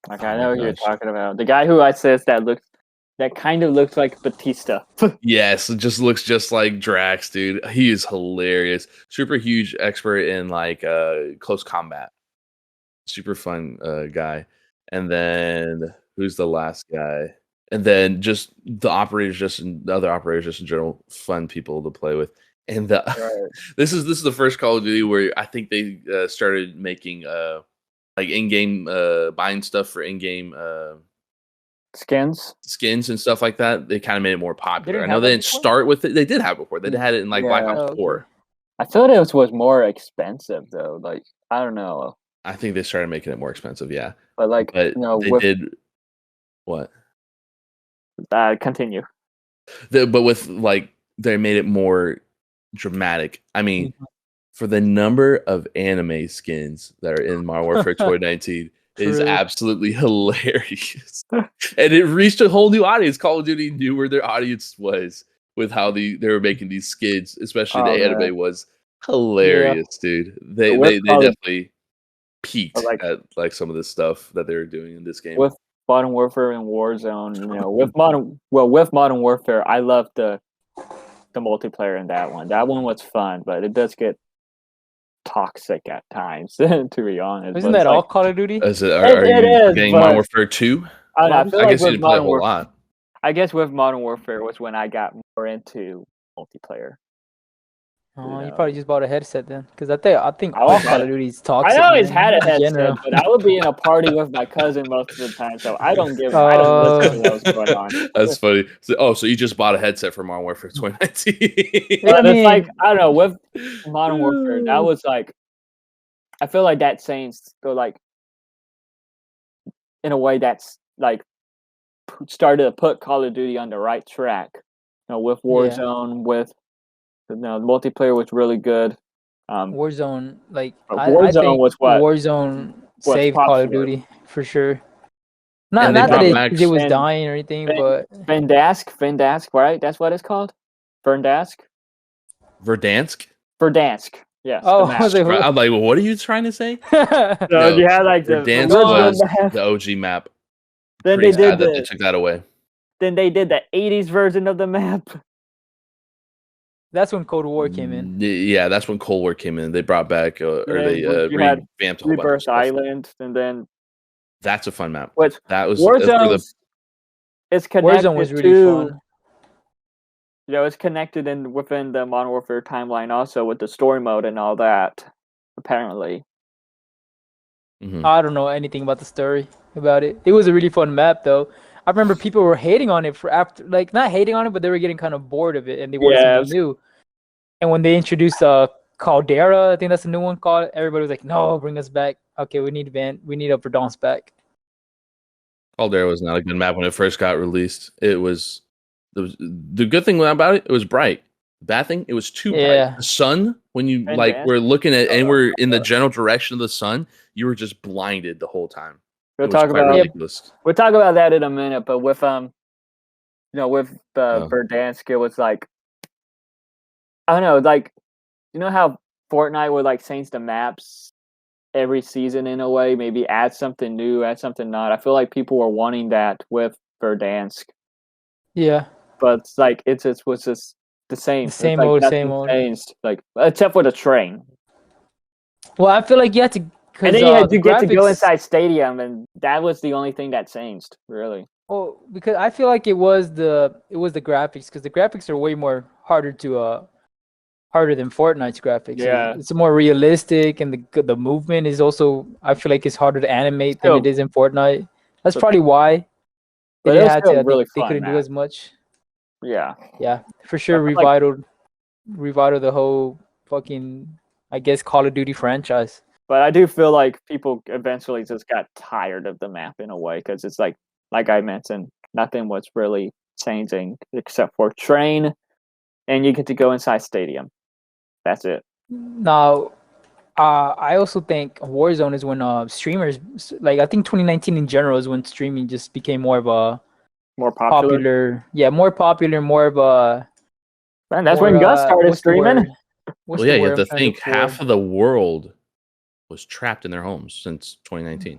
Like Oh I my know who you're gosh. talking about. The guy who I says that kind of looks like Batista. Yes, it just looks just like Drax, dude. He is hilarious. Super huge expert in like close combat. Super fun guy. And then who's the last guy? And then just the operators, the other operators, just in general, fun people to play with. And the Right. this is the first Call of Duty where I think they started making like in-game buying stuff for in-game Skins. skins and stuff like that. They kind of made it more popular. I Didn't know have they that didn't before? start with it. They did have it before. They had it in like Black Yeah. Ops Oh, okay. 4. I thought it was more expensive though. Like I don't know, I think they started making it more expensive, yeah. but like But they with did what? continue. But with like they made it more dramatic. I mean, Mhm. for the number of anime skins that are in Modern Warfare 2019 is True. absolutely hilarious. And it reached a whole new audience. Call of Duty knew where their audience was with how they were making these skins, especially Oh, the man. anime was hilarious, dude. They With definitely peaked But, like- at like some of the stuff that they were doing in this game. with Modern Warfare and Warzone, with Modern Warfare, I love the multiplayer in that one. That one was fun, but it does get toxic at times, to be honest. Isn't But that it's all like, Call of Duty? Are It you is, getting but- Modern Warfare 2? I don't know, I feel I like guess you with didn't play a Modern whole Warfare, lot. I guess with Modern Warfare was when I got more into multiplayer. Oh, you know. probably just bought a headset then, because I think I all always Call had of it. Duty is I toxic. always man, had a in headset, general. but I would be in a party with my cousin most of the time, so I don't listen to what's going on. That's funny. So you just bought a headset for Modern Warfare 2019. Yeah, But I it's like mean- I don't know with Modern Warfare. That was like, I feel like that saying so like in a way that's like started to put Call of Duty on the right track. With Warzone, with the multiplayer was really good. Warzone, like Warzone I think was what Warzone was saved Call of popular. Duty for sure. Not And they not that brought back it was Finn- dying or anything, but Verdansk, right? That's what it's called. Verdansk. Verdansk? Yes. Oh, the I was map. like, I'm like, well, what are you trying to say? So No, you had like the Verdansk original was map. the OG map. Then Pretty they did sad that they the took that away. then they did the 80s version of the map. that's when Cold War came in. Yeah, that's when Cold War came in. They brought back or Yeah, they you had revamped a whole bunch of Rebirth stuff. Island, and then That's a fun map. which That was for Warzone the is connected Warzone was really to fun. it's connected within the Modern Warfare timeline also with the story mode and all that. Apparently, Mhm. I don't know anything about the story about it. It was a really fun map though. I remember people were hating on it for after, like not hating on it, but they were getting kind of bored of it and they wanted Yeah, something new. And when they introduced Caldera, I think that's a new one called. Everybody was like, "No, bring us back. Okay, we need Upper Dawn's back." Caldera was not a good map when it first got released. It was the good thing about it. It was bright. The bad thing, it was too Yeah. bright. The sun, when you And like then- were looking at and we're in the general direction of the sun, you were just blinded the whole time. we'll It was talk quite about ridiculous. we'll talk about that in a minute. But with with Oh. Verdansk, it was like I don't know, like how Fortnite would like change the maps every season in a way, maybe add something new, add something not. I feel like people were wanting that with Verdansk, Yeah, but it's like it was just the same. the It's same like old, nothing same old. changed, like except for the train. Well, I feel like you had to, because And then you had the to get to go graphics. inside stadium, and that was the only thing that changed, really. Well, because I feel like it was the graphics, because the graphics are way more harder than Fortnite's graphics. Yeah. It's more realistic, and the movement is also, I feel like, it's harder to animate than Still- it is in Fortnite. That's But- probably why But they it was had still to. really They fun, couldn't do man. as much. Yeah. Yeah, for sure. I feel like- Revitalized the whole fucking, I guess, Call of Duty franchise. But I do feel like people eventually just got tired of the map in a way, because it's like I mentioned, nothing was really changing except for train, and you get to go inside stadium. That's it. Now, I also think Warzone is when streamers, like, I think 2019 in general is when streaming just became more of a More popular. more popular, more of a. Man, that's more, when Gus started what's the streaming. word? What's Well, yeah, the you word have to I'm trying think look half for? of the world was trapped in their homes since 2019.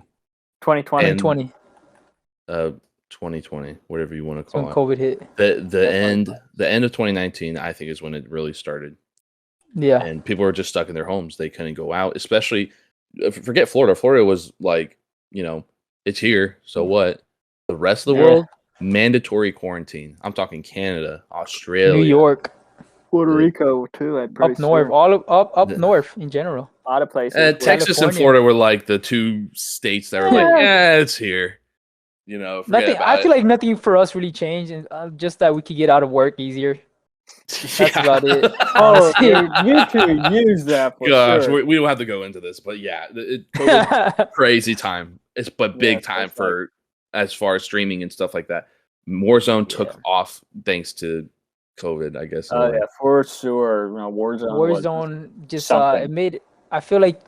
2020. And- 2020. 2020, whatever you want to That's when call it. COVID hit. The Yeah, end of 2019, I think, is when it really started. Yeah. And people were just stuck in their homes. They couldn't go out, especially forget Florida. Florida was like, it's here. So what? The rest of the Yeah. world, mandatory quarantine. I'm talking Canada, Australia, New York, Puerto Rico too. I'm pretty up north, sure. all of up The- north in general. A lot of places. Texas and California. Florida were like the two states that were like, yeah, it's here. Forget Nothing. about I feel it. like nothing for us really changed, and just that we could get out of work easier. That's about it. Oh, dude, you two use that for Gosh, sure. we don't have to go into this, but yeah, COVID, crazy time. It's but big Yeah, time it's like- for as far as streaming and stuff like that. Warzone took Yeah. off thanks to COVID, I guess. in a Oh way. yeah, for sure. Warzone. was- Warzone just something. it made. I feel like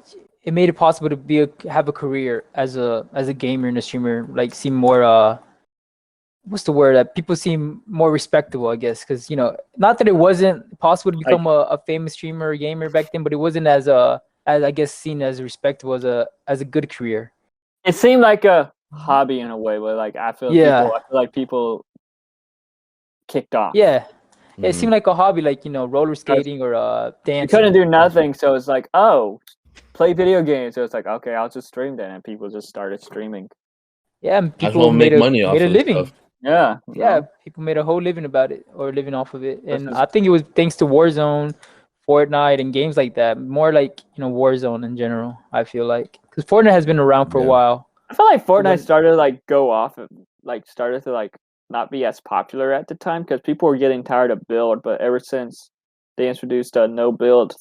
it made it possible to have a career as a gamer and a streamer. Like, seem more what's the word, that people seem more respectable, I guess, because not that it wasn't possible to become a famous streamer or gamer back then, but it wasn't as I guess seen as respectable as a good career. It seemed like a hobby in a way, but like I feel like people kicked off. Yeah, it Mhm. seemed like a hobby, like roller skating or You dancing. couldn't do nothing, so it's like, oh, play video games. So it's like, okay, I'll just stream then, and people just started streaming. Yeah, and Might as people well make made money off made a of living. stuff. Yeah. Yeah, people made a whole living about it, or living off of it. And just- I think it was thanks to Warzone, Fortnite, and games like that. More like Warzone in general. I feel like, because Fortnite has been around for a Yeah. while. I feel like Fortnite When- started to like go off, like started to like not be as popular at the time because people were getting tired of build. But ever since they introduced a no build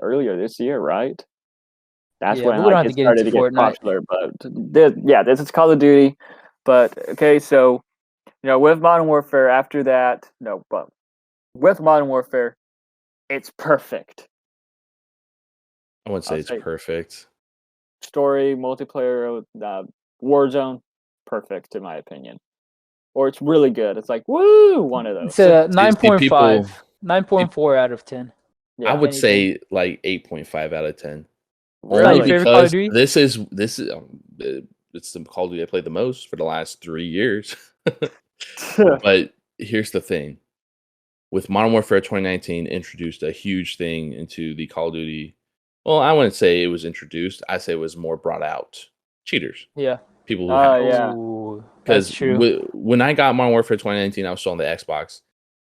earlier this year, right? That's Yeah, when we don't like have it to get started into to get Fortnite. popular. But this is Call of Duty. But okay, so with Modern Warfare after that, but with Modern Warfare, it's perfect. I wouldn't say I'll it's say- perfect. Story, multiplayer, Warzone, perfect in my opinion. Or it's really good. It's like, woo, one of those. It's a See, 9.5, people- 9.4 out of 10. Yeah. I would anything. say like 8.5 out of 10. not Only your favorite Call of because Duty? this is it's the Call of Duty I played the most for the last 3 years. But here's the thing. With Modern Warfare 2019 introduced a huge thing into the Call of Duty. Well, I wouldn't say it was introduced. I say it was more brought out. Cheaters. Yeah. People who Oh, have yeah. Ooh, that's because true. when I got Modern Warfare 2019, I was still on the Xbox,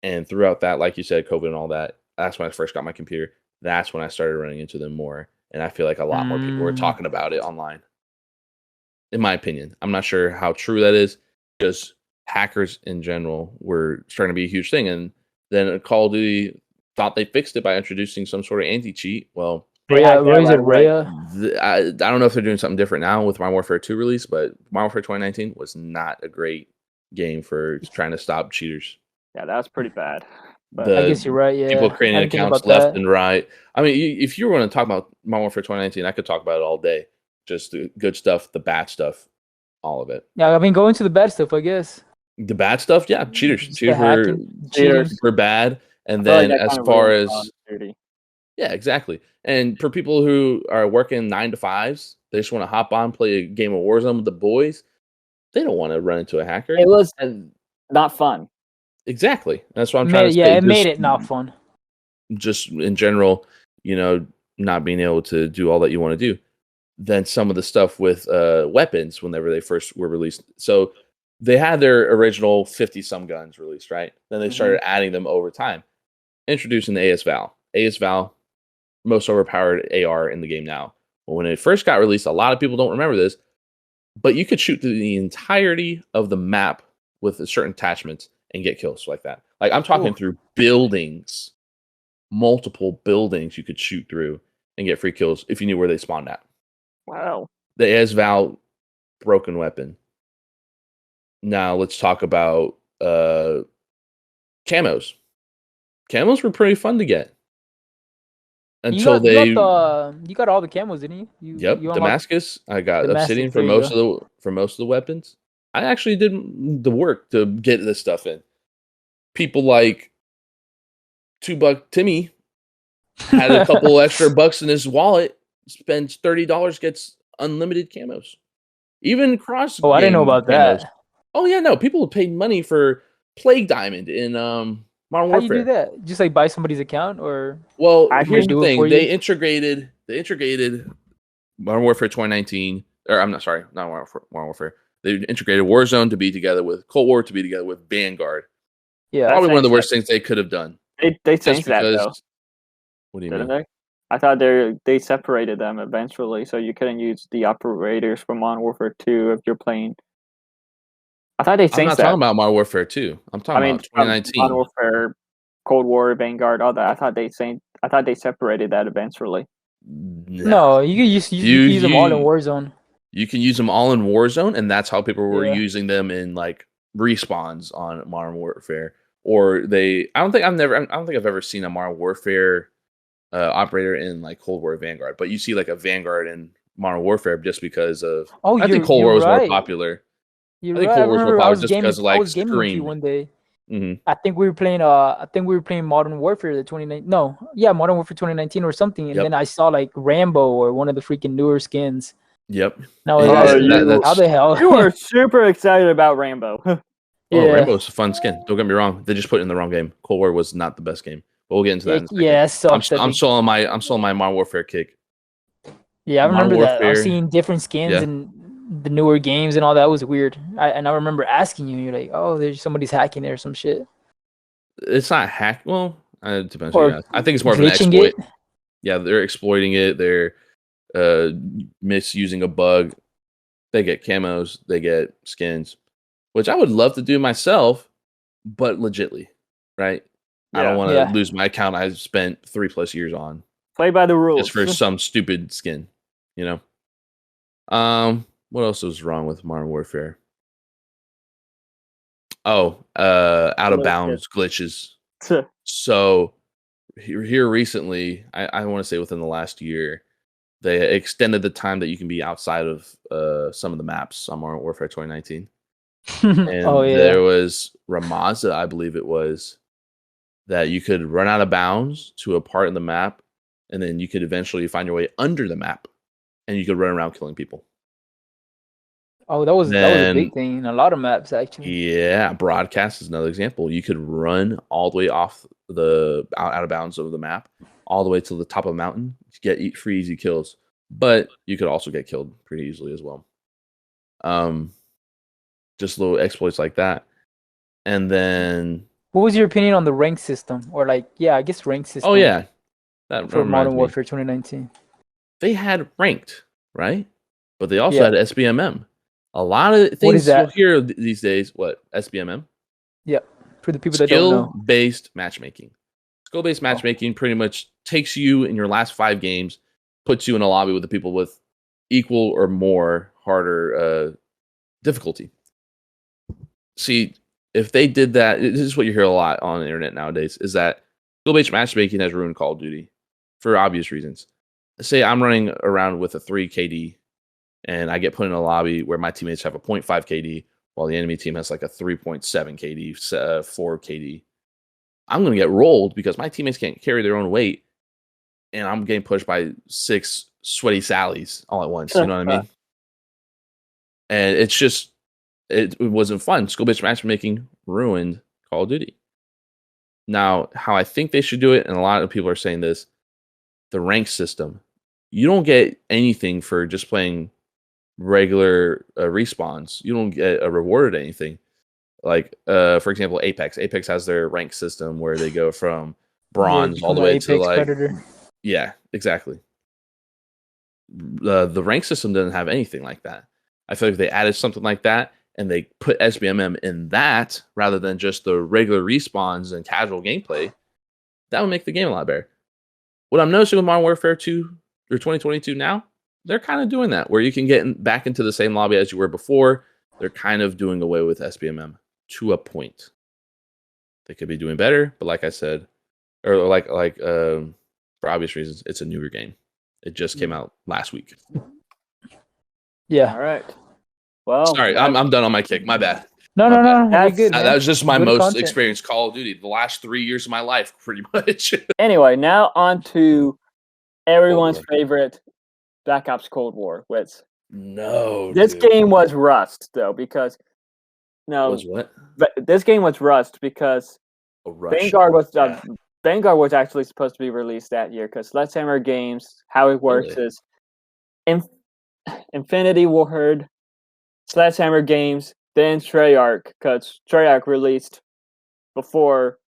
and throughout that, like you said, COVID and all that, that's when I first got my computer. That's when I started running into them more, and I feel like a lot more people were Mm. talking about it online. In my opinion, I'm not sure how true that is, because hackers in general were starting to be a huge thing, and then Call of Duty thought they fixed it by introducing some sort of anti-cheat. Well, Rhea, Yeah, is it right. Rhea? I don't know if they're doing something different now with Modern Warfare 2 release, but Modern Warfare 2019 was not a great game for trying to stop cheaters. Yeah, that was pretty bad. But The I guess you're right. Yeah. people I creating didn't think accounts about left that. and right. I mean, if you were going to talk about Modern Warfare 2019, I could talk about it all day. Just the good stuff, the bad stuff, all of it. Yeah, I mean, going to the bad stuff, I guess. The bad stuff, yeah, cheaters. Just the Cheaters were hacking, cheating. Cheaters. super bad. And I feel like then that as kind of far ruined as Call of Duty. Yeah, exactly. And for people who are working 9 to 5s, they just want to hop on, play a game of Warzone with the boys. They don't want to run into a hacker. It was not fun. Exactly. That's what I'm Made trying it, to yeah, say. it made it not fun. Just in general, not being able to do all that you want to do. Then some of the stuff with weapons whenever they first were released. So they had their original 50 some guns released, right? Then they started adding them over time, introducing the AS Val. AS Val, most overpowered AR in the game now. But when it first got released, a lot of people don't remember this, but you could shoot through the entirety of the map with certain attachments and get kills like that. Like I'm talking through buildings, multiple buildings you could shoot through and get free kills if you knew where they spawned at. Wow. The AS Val broken weapon. Now let's talk about camos. Camos were pretty fun to get. Until you got all the camos, didn't you? Yep, you Damascus. I got Obsidian for there you most of the weapons. I actually did the work to get this stuff in. People like $2 Timmy had a couple extra bucks in his wallet, spends $30, gets unlimited camos. Even cross. Oh, I didn't know about camos. that. Oh yeah, no. People paid money for Plague Diamond in Modern Warfare. How do you do that? Just like buy somebody's account, or well, Actually here's the do it thing: for they you? integrated Modern Warfare 2019, or I'm not sorry, not Modern Warfare. They integrated Warzone to be together with Cold War to be together with Vanguard. yeah, Probably one of the changed worst things they could have done. They Just changed that because. though, What do you didn't mean? they? I thought they separated them eventually, so you couldn't use the operators from Modern Warfare 2 if you're playing. I thought they I'm changed not that. talking about Modern Warfare 2. I'm talking about 2019. Modern Warfare, Cold War, Vanguard, all that. I thought they separated that eventually. No, you can use them all in Warzone. You can use them all in Warzone, and that's how people were Yeah. using them in like respawns on Modern Warfare. Or I don't think I've ever seen a Modern Warfare operator in like Cold War Vanguard, but you see like a Vanguard in Modern Warfare just because of. Oh, I think Cold you're War was more right. popular. You're I think right. Cold War was more I popular was just gaming. because of I like was gaming with you Scream. one day. Mm-hmm. I think we were playing. I think we were playing Modern Warfare, the 2019. No, yeah, Modern Warfare 2019 or something. And Yep. then I saw like Rambo or one of the freaking newer skins. Yep. Now Yeah, how the hell? You were super excited about Rambo. Oh, Yeah. Rainbow's a fun skin. Don't get me wrong. They just put it in the wrong game. Cold War was not the best game. But we'll get into that in a second. Yeah, it sucks. I'm still on my Modern Warfare kick. Yeah, I Modern remember that. I was Warfare- seeing different skins Yeah. and the newer games and all that was weird. I remember asking you, you're like, "Oh, there's somebody's hacking there or some shit." It's not hack. Well, it depends. Or Yeah. I think it's more of an glitching exploit. it. Yeah, they're exploiting it. They're misusing a bug. They get camos. They get skins, which I would love to do myself, but legitly, right? I don't want to Yeah. lose my account I spent 3+ years on. Play by the rules. Just for some stupid skin, what else was wrong with Modern Warfare? Oh, out of bounds glitches. So here recently, I want to say within the last year, they extended the time that you can be outside of some of the maps on Modern Warfare 2019. And Oh yeah. there was Ramaza, I believe it was, that you could run out of bounds to a part in the map, and then you could eventually find your way under the map, and you could run around killing people. Oh, that was a big thing in a lot of maps actually. Yeah, Broadcast is another example. You could run all the way off the out of bounds of the map, all the way to the top of a mountain, get free easy kills. But you could also get killed pretty easily as well. Just little exploits like that. And then, what was your opinion on the rank system, or like, yeah, I guess rank system? oh yeah, that for reminds Modern me. Warfare 2019. They had ranked, right? But they also Yeah. had SBMM. A lot of things is that? you'll hear these days. What SBMM? Yeah, for the people that don't know. Skill-based matchmaking. Skill-based matchmaking pretty much takes you in your last 5 games, puts you in a lobby with the people with equal or more harder difficulty. See, if they did that, this is what you hear a lot on the internet nowadays, is that skill-based matchmaking has ruined Call of Duty for obvious reasons. Say I'm running around with a 3 KD, and I get put in a lobby where my teammates have a 0.5 KD, while the enemy team has like a 3.7 KD, 4 KD. I'm going to get rolled because my teammates can't carry their own weight, and I'm getting pushed by 6 sweaty Sallys all at once. You know what I mean? And it's just, it wasn't fun. School-based matchmaking ruined Call of Duty. Now, how I think they should do it, and a lot of people are saying this, the rank system. You don't get anything for just playing regular respawns. You don't get a reward or anything. Like, for example, Apex. Apex has their rank system where they go from bronze all the way to like Predator. Yeah, exactly. The rank system doesn't have anything like that. I feel like if they added something like that and they put SBMM in that rather than just the regular respawns and casual gameplay, that would make the game a lot better. What I'm noticing with Modern Warfare 2 or 2022 now, they're kind of doing that where you can get back into the same lobby as you were before. They're kind of doing away with SBMM to a point. They could be doing better, but like I said, or like for obvious reasons, it's a newer game. It just came out last week. Yeah. All right. Well, Sorry, I'm done on my kick. My bad. No, you're That's- good, man. That was just my Good most content. experienced Call of Duty. The last 3 years of my life, pretty much. anyway, now on to everyone's Cold War. favorite Black Ops Cold War. Which No, this dude. game was Rust though, because Was what? this game was Rust because A Russian. Vanguard was actually supposed to be released that year because Sledgehammer Games, how it works Really? is Infinity Ward, Sledgehammer Games, then Treyarch, because Treyarch released before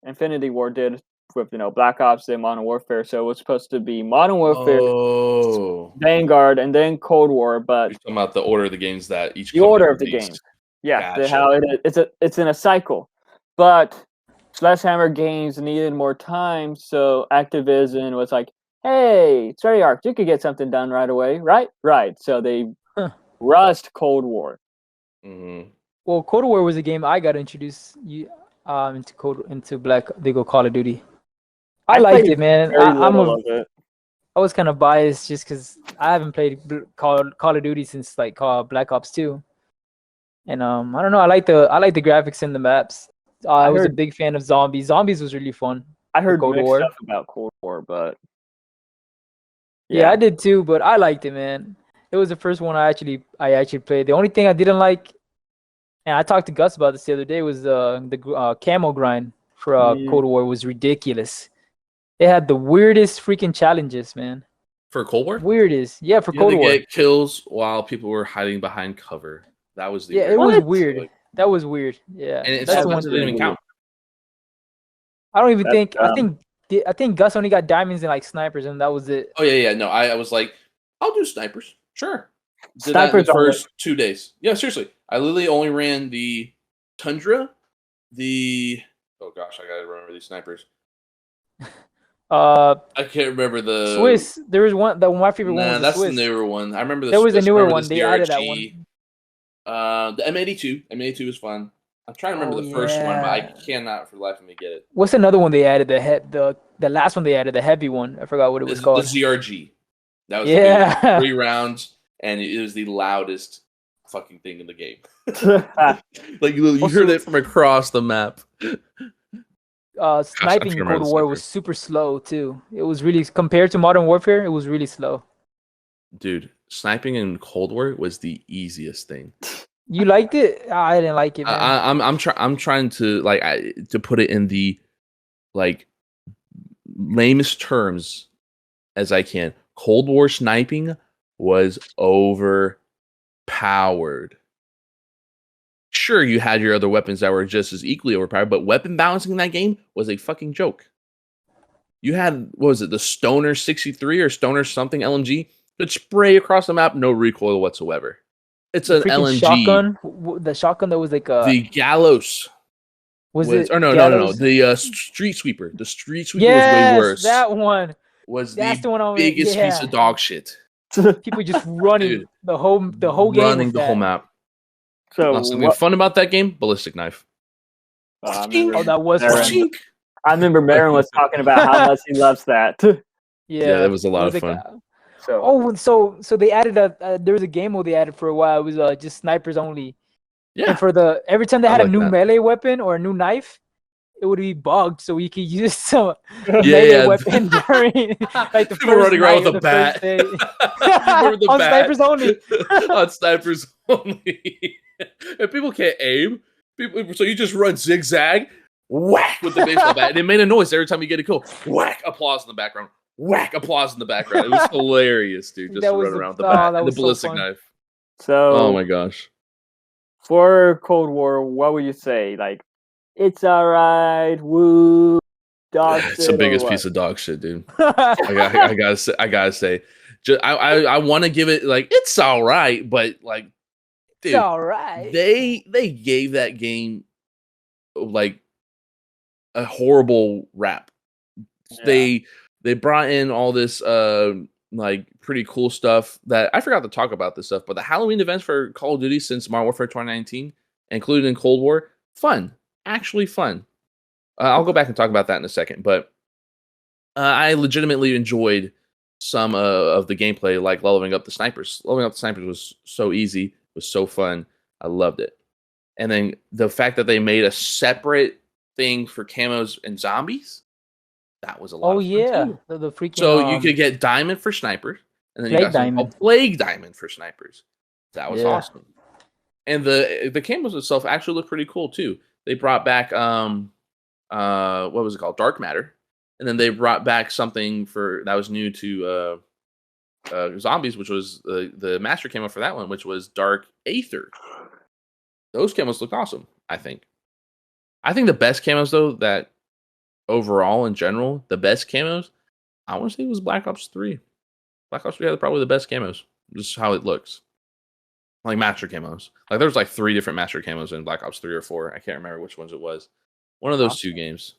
Infinity Ward did with Black Ops and Modern Warfare, so it was supposed to be Modern Warfare, Oh, Vanguard, and then Cold War, but you're talking about the order of the games that each the company order of the released. games. Yeah, Gotcha. how it is. It's in a cycle. But Sledgehammer Games needed more time, so Activision was like, hey, Treyarch, you could get something done right away, right? Right. So they Rust Cold War. Mhm. Well, Cold War was a game I got introduced into Call of Duty. I liked played it, man. Very little of it. I was kind of biased just because I haven't played Call of Duty since like Black Ops 2, and I don't know. I like the graphics and the maps. I was a heard- big fan of Zombies. Zombies was really fun. I heard Cold mixed War. stuff about Cold War, but Yeah, I did too, but I liked it, man. It was the first one I actually played. The only thing I didn't like, and I talked to Gus about this the other day, was the camo grind for Cold War was ridiculous. It had the weirdest freaking challenges, man. For Cold War? Weirdest, yeah, for You had Cold to War. get kills while people were hiding behind cover. That was the Yeah, it was What? weird. That was weird. Yeah, And it's that's the the one. ones that didn't even count. I don't even That's think. I think Gus only got diamonds and like snipers, and that was it. Oh yeah. No, I was like, I'll do snipers. Sure. Did that in Snipers the are first 2 days. Yeah, seriously. I literally only ran the Tundra, oh gosh, I gotta remember these snipers. I can't remember the Swiss. There was one. My favorite one Nah, was that's the the Swiss. newer one. I remember the There was a Swiss, newer remember one. this They added that DRG. one. The M82. M82 was fun. I'm trying to remember Oh, the first one, but I yeah. cannot for the life of me get it. What's another one they added? The last one they added, the heavy one. I forgot what it was The called. ZRG. That was Yeah. the 3 rounds, and it was the loudest fucking thing in the game. Like you Also- heard it from across the map. Sniping in remember Cold the War sniper. was super slow too. It was really compared to Modern Warfare. It was really slow. Dude, sniping in Cold War was the easiest thing. You liked it? I didn't like it, man. I'm trying to to put it in the like lamest terms as I can. Cold War sniping was overpowered. Sure, you had your other weapons that were just as equally overpowered, but weapon balancing in that game was a fucking joke. You had, what was it, the Stoner 63 or Stoner something LMG that spray across the map, no recoil whatsoever. It's an Freaking LMG. shotgun. The shotgun that was like The Gallows was it? or no, Gallows? the Street Sweeper. The Street Sweeper Yes, was way worse. that one. Was That's the the one I was. biggest Yeah. piece of dog shit. People just running Dude, the whole game. Running with the that. whole map. So Now, something fun about that game: ballistic knife. I remember, Oh, that was Aaron. fun. Chink. I remember Marin was talking about how much he loves that. Yeah, that was a lot it of like fun. So Oh, so they added there was a game mode they added for a while. It was just snipers only. Yeah, And for every time they I had a like new that. melee weapon or a new knife, it would be bugged, so we could use some Yeah, melee yeah. weapon during like the People first running around night with or a the first bat. day. People with the On bat. snipers only. On snipers only. And people can't aim. So you just run zigzag, whack with the baseball bat, and it made a noise every time you get a kill. Whack, applause in the background. Whack, applause in the background. It was hilarious, dude. Just That to was run the- around with the oh, bat that and the was so ballistic fun. knife. So Oh my gosh. for Cold War, what would you say? Like, it's alright. Woo. Dog It's the shit, biggest or piece what? of dog shit, dude. I gotta say, I want to give it like it's all right, but like, It's dude, all right. they gave that game like a horrible rap. Yeah. They brought in all this like pretty cool stuff that I forgot to talk about this stuff, but the Halloween events for Call of Duty since Modern Warfare 2019, included in Cold War, fun, actually fun. I'll go back and talk about that in a second, but I legitimately enjoyed some of the gameplay, like leveling up the snipers. Leveling up the snipers was so easy, was so fun. I loved it. And then the fact that they made a separate thing for camos and zombies, that was a lot Oh of fun yeah, too. the freaking. So you could get diamond for snipers, and then you Plague got something called diamond. plague diamond for snipers. That was Yeah. awesome. And the camos itself actually looked pretty cool too. They brought back what was it called? Dark matter. And then they brought back something for that was new to zombies, which was the master camo for that one, which was dark aether. Those camos look awesome, I think. I think the best camos though, that overall in general, the best camos, I want to say was Black Ops 3. Black Ops 3 had probably the best camos. Just how it looks. Like master camos. Like there was like 3 different master camos in Black Ops 3 or 4. I can't remember which ones it was. One of those 2 games.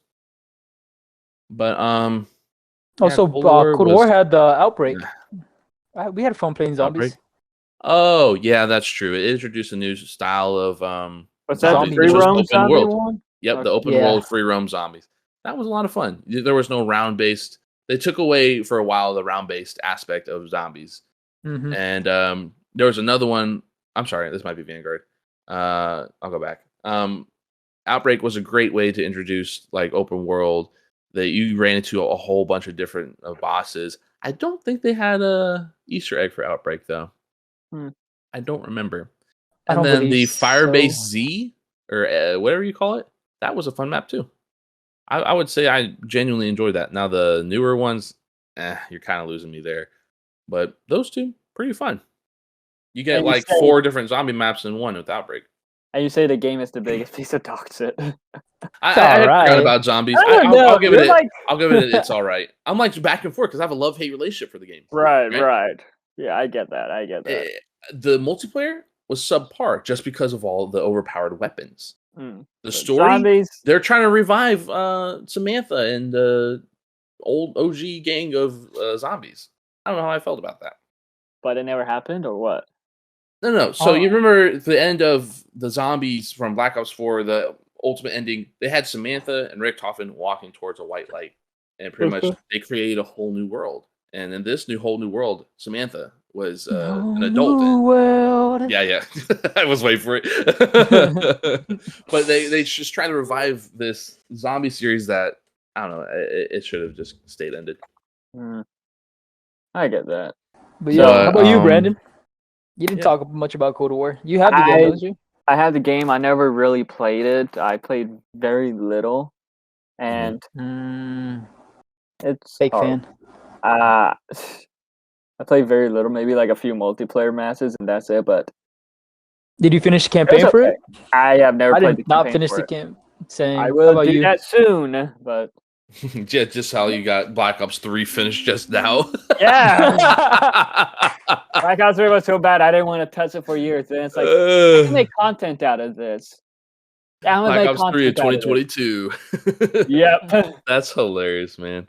But Also, Cold War Cold War was- had the outbreak. We had fun playing zombies. Outbreak? Oh, yeah, that's true. It introduced a new style of What's that? Zombie, The which free was roam open zombie world. one? Yep, the Okay. open Yeah. world free roam zombies. That was a lot of fun. There was no round based. They took away for a while the round based aspect of zombies. Hmm. And there was another one. I'm sorry, this might be Vanguard. I'll go back. Outbreak was a great way to introduce like open world that you ran into a whole bunch of different bosses. I don't think they had a Easter egg for Outbreak though. I don't remember. I And don't then the believe Firebase so. Z or whatever you call it, that was a fun map too. I would say I genuinely enjoyed that. Now the newer ones, you're kind of losing me there. But those 2, pretty fun. You get And you like say- 4 different zombie maps in one with Outbreak. And you say the game is the biggest piece of dog shit. I alright. forgot about zombies. I don't know. I'll give it. You're like, I'll give it. It's all right. I'm like back and forth because I have a love hate relationship for the game. right. Yeah, I get that. The multiplayer was subpar just because of all the overpowered weapons. Mm. The But story, Zombies. they're trying to revive Samantha and the old OG gang of zombies. I don't know how I felt about that. But it never happened, or what? No. So Oh. you remember the end of the zombies from Black Ops 4, the ultimate ending? They had Samantha and Richtofen walking towards a white light, and pretty much they created a whole new world. And in this whole new world, Samantha was an adult. New world. Yeah. I was waiting for it. But they just try to revive this zombie series that I don't know. It should have just stayed ended. I get that. But yeah, how about you, um, Brandon? You didn't yeah. talk much about Cold War. You have the game, don't you? I had the game. I never really played it. I played very little, and it's Fake hard. fan. I played very little, maybe like a few multiplayer matches, and that's it. But Did you finish the campaign it's for okay. it? I have never I played did the not campaign finish for the it. campaign. Same. I How will about do you? that soon, but just how you got Black Ops 3 finished just now. yeah, Black Ops 3 was so bad I didn't want to touch it for years. And it's like I can make content out of this. I'm gonna Black make Ops 3 in content out of it. 2022. Yep. That's hilarious, man.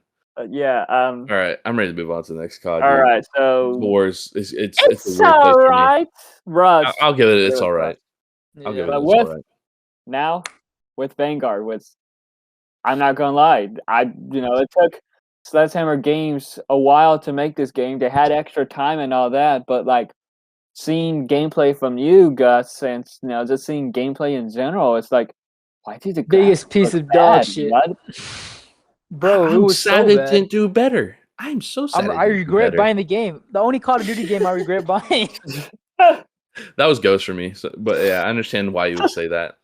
Yeah. All right, I'm ready to move on to the next COD. All dude. right. So Wars. It's a it's weird place all for me. right, Rush. I'll give it. It's It was all rough. right. I'll give it. But It's with- all right. Now with Vanguard, I'm not gonna lie, it took Sledgehammer Games a while to make this game. They had extra time and all that, but like seeing gameplay from you, Gus, and just seeing gameplay in general, it's like, Why did the Biggest graphics piece look of dog bad? shit. What? Bro, it I'm was sad so it bad. didn't do better. I'm so sad. I regret buying the game. The only Call of Duty game I regret buying. That was Ghost for me. So, but yeah, I understand why you would say that.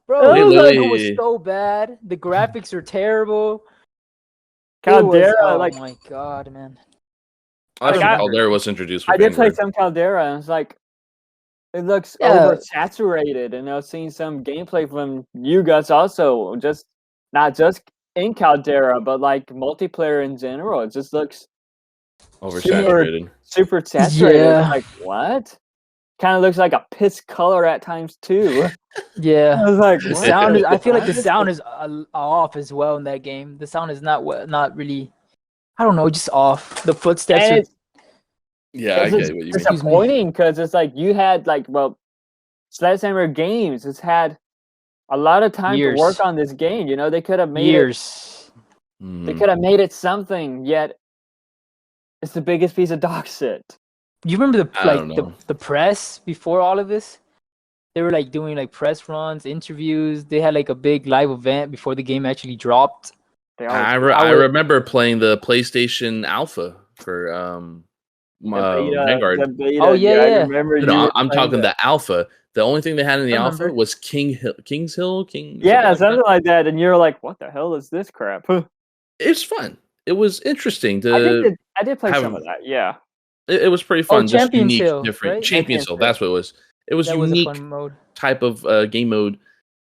Bro, Hey, it Lily. was so bad. The graphics are terrible. Caldera, oh like my god, man. That's Like, when I- Caldera was introduced I with did play Vanguard. some Caldera, and it's like it looks Yeah. oversaturated. And I've seen some gameplay from you guys also, just not just in Caldera, but like multiplayer in general. It just looks Oversaturated. super saturated. Yeah. It's like what? Kind of looks like a piss color at times too. Yeah. I was like, The what? sound is. I feel like the What? sound is off as well in that game. The sound is not really. I don't know, just off. The footsteps. And Are, it's Yeah, I It's get just what you mean. Excuse me. disappointing because it's like you had Sledgehammer Games has had a lot of time Years. to work on this game. You know, they could have made years. They Mhm. could have made it something. Yet it's the biggest piece of dog shit. You remember I don't know. the press before all of this? They were like doing like press runs, interviews. They had like a big live event before the game actually dropped. They I always remember playing the PlayStation Alpha for Vanguard. The beta, Oh, yeah, I yeah. remember you. No, were I'm playing talking that. the Alpha. The only thing they had in the I Alpha remember. was Kings Hill. Yeah, like something that. like that, and you're like, "What the hell is this crap?" It's fun. It was interesting to. I did play some have- of that. Yeah, It was pretty fun. Just Champions unique, Hill, different. right? Champions Hill. That's what it was. It was That was a unique fun mode. type of game mode.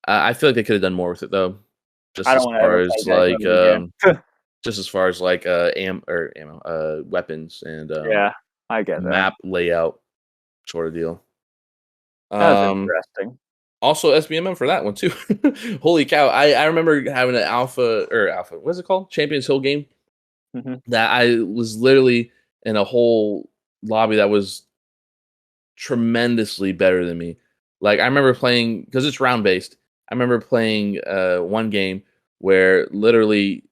I feel like they could have done more with it though. Just I as don't wanna far ever as play that like game again. just as far as like ammo, weapons and yeah, I get that. map layout sort of deal. That was interesting. Also SBMM for that one too. Holy cow! I remember having an alpha. What's it called? Champions Hill game. Mhm. That I was literally in a whole lobby that was tremendously better than me. Like I remember playing because it's round based. I remember playing one game where literally,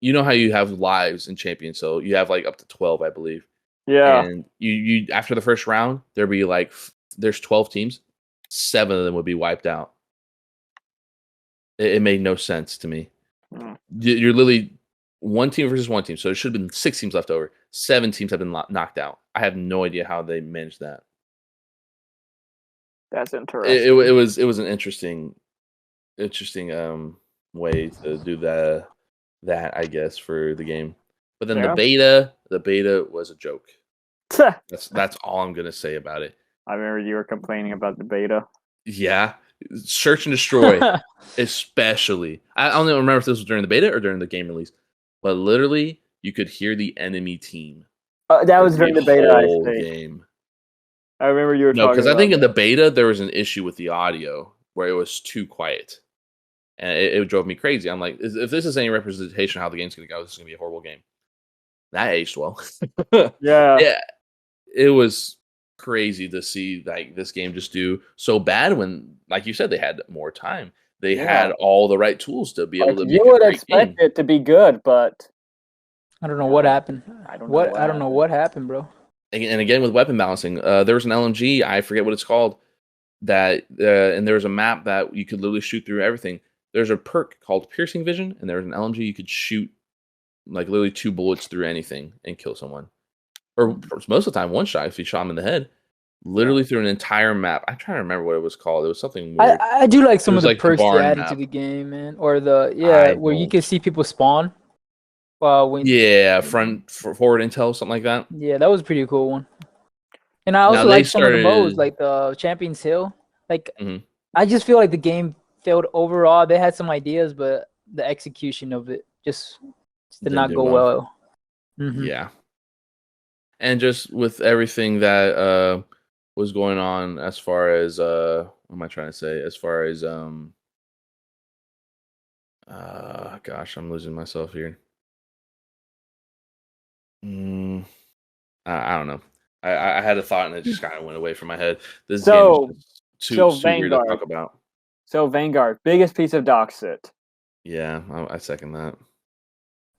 you know how you have lives in Champions Hill. You have like up to 12, I believe. Yeah, And you after the first round, there'd be like there's 12 teams, 7 of them would be wiped out. It made no sense to me. Mm. You're literally one team versus one team, so there should have been 6 teams left over. 7 teams have been knocked out. I have no idea how they managed that. that's interesting. It was an interesting way to do that I guess for the game. But then Yeah. the beta was a joke. That's all I'm gonna say about it. I remember you were complaining about the beta. Yeah, search and destroy, especially. I don't even remember if this was during the beta or during the game release, but literally you could hear the enemy team. That was during the beta. I whole think. game. I remember you were No, talking. because I about think in that. the beta there was an issue with the audio where it was too quiet, and it drove me crazy. I'm like, if this is any representation of how the game's gonna go, this is gonna be a horrible game. That aged well. Yeah. Yeah, it was crazy to see like this game just do so bad when, like you said, they had more time. They Yeah. had all the right tools to be able Like, to make you a would great expect game. it to be good, but I don't know what happened. I don't know what I don't know what happened, bro. And again with weapon balancing, there was an LMG, I forget what it's called, that and there was a map that you could literally shoot through everything. There's a perk called Piercing Vision, and there was an LMG you could shoot like literally 2 bullets through anything and kill someone, or most of the time 1 shot if you shot him in the head, literally through an entire map. I'm trying to remember what it was called. It was something weird. I do like some It of was the like the perks they barn added map. to the game, man. Or where you don't- can see people spawn. When Yeah, forward intel, something like that. Yeah, that was a pretty cool one. And I Now also they like some of the modes, started- like the Champions Hill. Like, Mhm. I just feel like the game failed overall. They had some ideas, but the execution of it just did Didn't not do go well. well. Mhm. Yeah. And just with everything that was going on as far as what am I trying to say? As far as gosh, I'm losing myself here. I don't know. I had a thought and it just kind of went away from my head. This So- game is just so too weird to Vanguard. talk about. So Vanguard, biggest piece of dog shit. Yeah, I second that.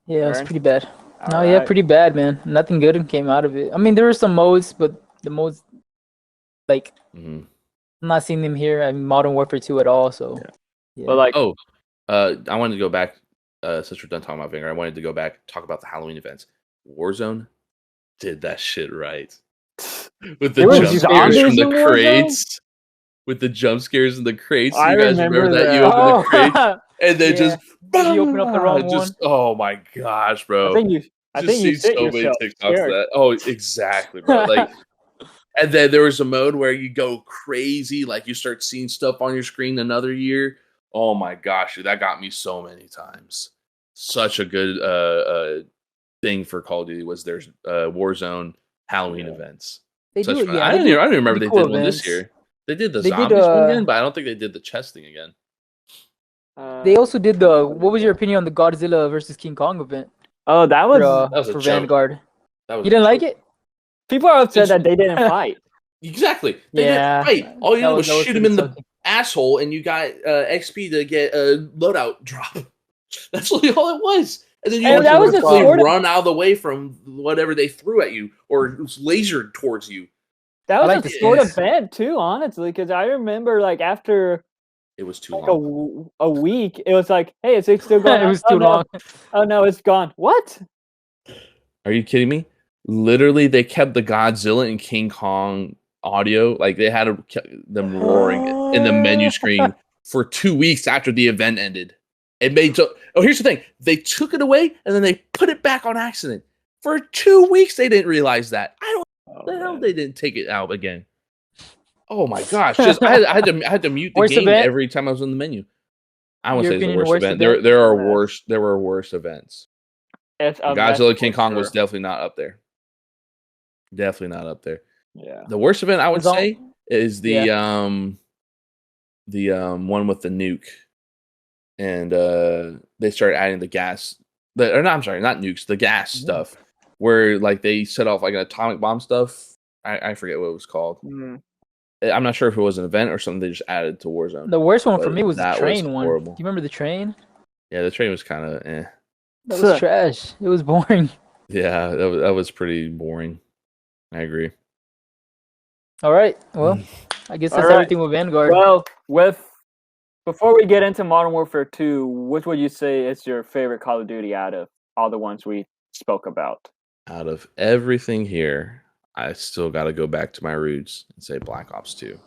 Yeah, it's Aaron? pretty bad. No, All yeah, right. pretty bad, man. Nothing good came out of it. I mean, there were some modes, but the modes, like, hmm I'm not seeing them here. I mean, Modern Warfare 2 at all. So Yeah. But like, Oh, I wanted to go back. Since we're done talking about Vanguard, I wanted to go back talk about the Halloween events. Warzone did that shit right with the there was jump scares zombies from the in Warzone? crates. With the jump scares in the crates, I you guys remember remember that? You that. open the crate and then Yeah. just If you open up the wrong just oh my gosh, I bro! think you. I Just think you seen sit so many yourself. TikToks of Scared. that. Oh, exactly, bro. Like, and then there was a mode where you go crazy, like you start seeing stuff on your screen another year. Oh my gosh, dude, that got me so many times. Such a good thing for Call of Duty was there's Warzone Halloween events. They Such do it. fun. Yeah, I they don't do even, I don't even remember pretty they cool did one this events. year. They did the They did, zombies one again, but I don't think they did the chest thing again. They also did the. What was your opinion on the Godzilla versus King Kong event Oh, that for, was. That was a for joke. Vanguard? That was You didn't a like joke. it? People are upset It's- that they didn't fight. Exactly. They Yeah, didn't fight. All you that did was that shoot him pretty in the sucky. asshole, and you got XP to get a loadout drop. That's really all it was. And then you And had that to was a quickly sort of- run out of the way from whatever they threw at you or was lasered towards you. That I was like a the sort skins. of event too, honestly, because I remember like after It was too like long. a week, it was like, hey, is it still going? It on? was Oh, too no. long. Oh no, it's gone. What? Are you kidding me? Literally, they kept the Godzilla and King Kong audio. Like they had them roaring in the menu screen for 2 weeks after the event ended. It made here's the thing: they took it away and then they put it back on accident. For 2 weeks, they didn't realize that. I don't Oh, know the hell man. they didn't take it out again. Oh my gosh! Just I had to mute the Worst game event? every time I was in the menu. I won't Your say it's the opinion, worst worst event. event? There are Yes. worse. There were worse events. It's a mess Godzilla King for Kong was sure. definitely not up there. Definitely not up there. Yeah. The worst event I would It's all- say is the Yeah. one with the nuke, and they started adding the gas. I'm sorry, not nukes, the gas stuff, where like they set off like an atomic bomb stuff. I forget what it was called. Mm. I'm not sure if it was an event or something they just added to Warzone. The worst one for But me was the that was train one. Do horrible. you remember the train? Yeah, the train was kind of That was trash. It was boring. Yeah, that was pretty boring. I agree. All right. Well, I guess All that's right. everything with Vanguard. Well, before we get into Modern Warfare 2, which would you say is your favorite Call of Duty out of all the ones we spoke about? Out of everything here, I still got to go back to my roots and say Black Ops 2.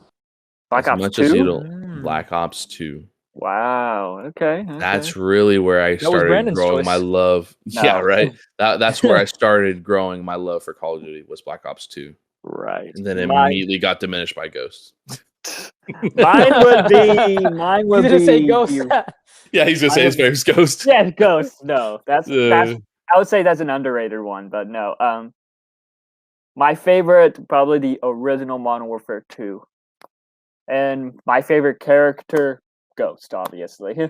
Black As Ops much as you 2? don't, Black Ops 2. Wow. Okay. That's really where I was started Brandon's growing my choice. love. No. Yeah, right. That's where I started growing my love for Call of Duty was Black Ops 2, right. and then it Mine- immediately got diminished by Ghosts. Mine would be. Mine You would didn't be. say ghost. Yeah, he's gonna say his favorite's Ghost. Yeah, Ghost. No, that's. Uh, I would say that's an underrated one, but no. My favorite, probably the original Modern Warfare 2, and my favorite character, Ghost, obviously.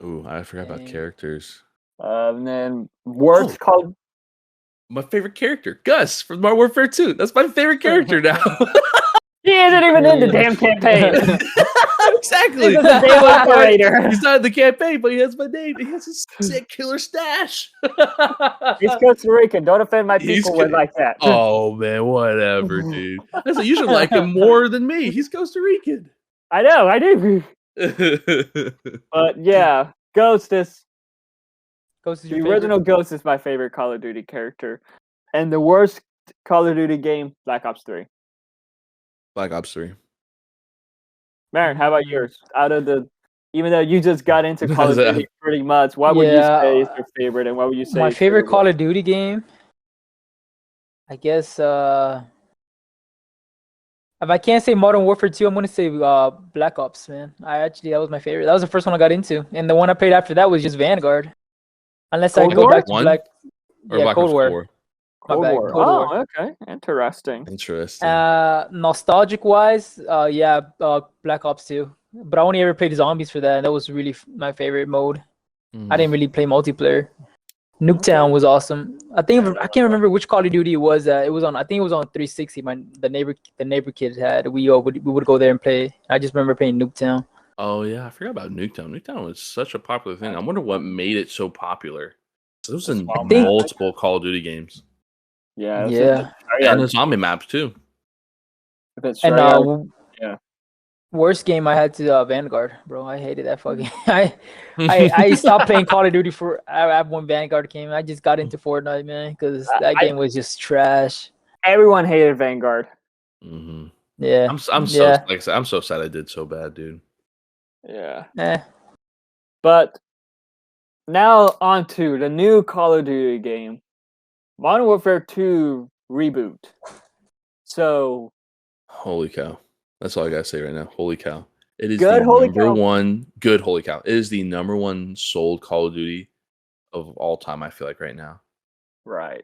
Ooh, I forgot about Dang. characters. And then worst Call. My favorite character, Gus from Modern Warfare 2. That's my favorite character now. He isn't even in the damn campaign. Exactly. He's just a damn operator. He's not in the campaign, but he has my name. He has a sick killer stash. He's Costa Rican. Don't offend my He's people with like that. Oh man, whatever, dude. I said you should like him more than me. He's Costa Rican. I know, I do. But yeah, Ghost is Ghost is the your original favorite? Ghost is my favorite Call of Duty character, and the worst Call of Duty game, Black Ops 3. Black Ops 3. Marin, how about yours? Out of the, even though you just got into Call of Duty pretty much, what would you Yeah, say is your favorite, and what would you say? My is favorite your Call of Duty game. I guess if I can't say Modern Warfare 2, I'm gonna say Black Ops, man. That was my favorite. That was the first one I got into, and the one I played after that was just Vanguard. Unless I Cold go War? back to One? Black. Or Yeah, Black Cold Ops War. 4? Cold bad, War? Cold Oh, War. okay, interesting. Interesting. Nostalgic wise, Black Ops 2. But I only ever played zombies for that, and that was really my favorite mode. I didn't really play multiplayer. Nuketown was awesome. I can't remember which Call of Duty it was. It was on. I think it was on 360. The neighbor kid had. We would go there and play. I just remember playing Nuketown. Oh yeah, I forgot about Nuketown. Nuketown was such a popular thing. I wonder what made it so popular. So it was in I think- multiple Call of Duty games Yeah. Yeah. and the zombie maps too. If it's And Treyarch, yeah. Worst game I had to Vanguard, bro. I hated that fucking. I stopped playing Call of Duty for when Vanguard came. I just got into Fortnite, man, because that game was just trash. Everyone hated Vanguard. hmm Yeah, I'm so yeah. like I said, I'm so sad I did so bad, dude. Yeah. Eh. But now on to the new Call of Duty game, Modern Warfare 2 reboot. So Holy cow! That's all I gotta say right now. Holy cow! It is Good the holy number cow. one. Good holy cow! It is the number one sold Call of Duty of all time. I feel like right now. right,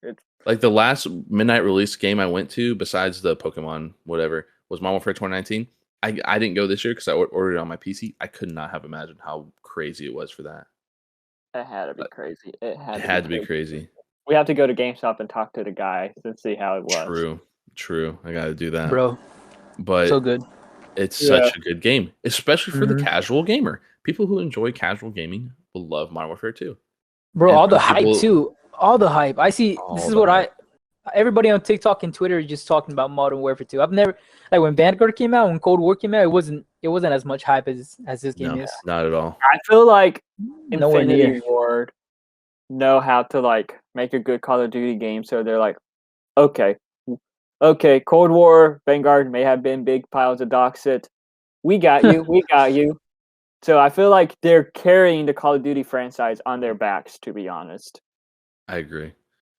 it's Like the last midnight release game I went to, besides the Pokemon whatever, was Modern Warfare 2019. I didn't go this year because I ordered it on my PC. I could not have imagined how crazy it was for that. it had to be But crazy. It had to be crazy. We have to go to GameStop and talk to the guy and see how it was. True. I got to do that, Bro, But so good. it's Yeah. such a good game, especially for the Mhm. casual gamer. People who enjoy casual gaming will love Modern Warfare 2. Bro, And all the for hype people- too. All the hype. I see. All This is the what hype. everybody on TikTok and Twitter is just talking about Modern Warfare 2. I've never like when Vanguard came out, when Cold War came out, it wasn't as much hype as this game No, is. not at all. I feel like Nowhere Infinity near. Ward know how to like make a good Call of Duty game, so they're like, okay, Cold War, Vanguard may have been big piles of dog shit. We got you, we got you. So I feel like they're carrying the Call of Duty franchise on their backs, to be honest. I agree.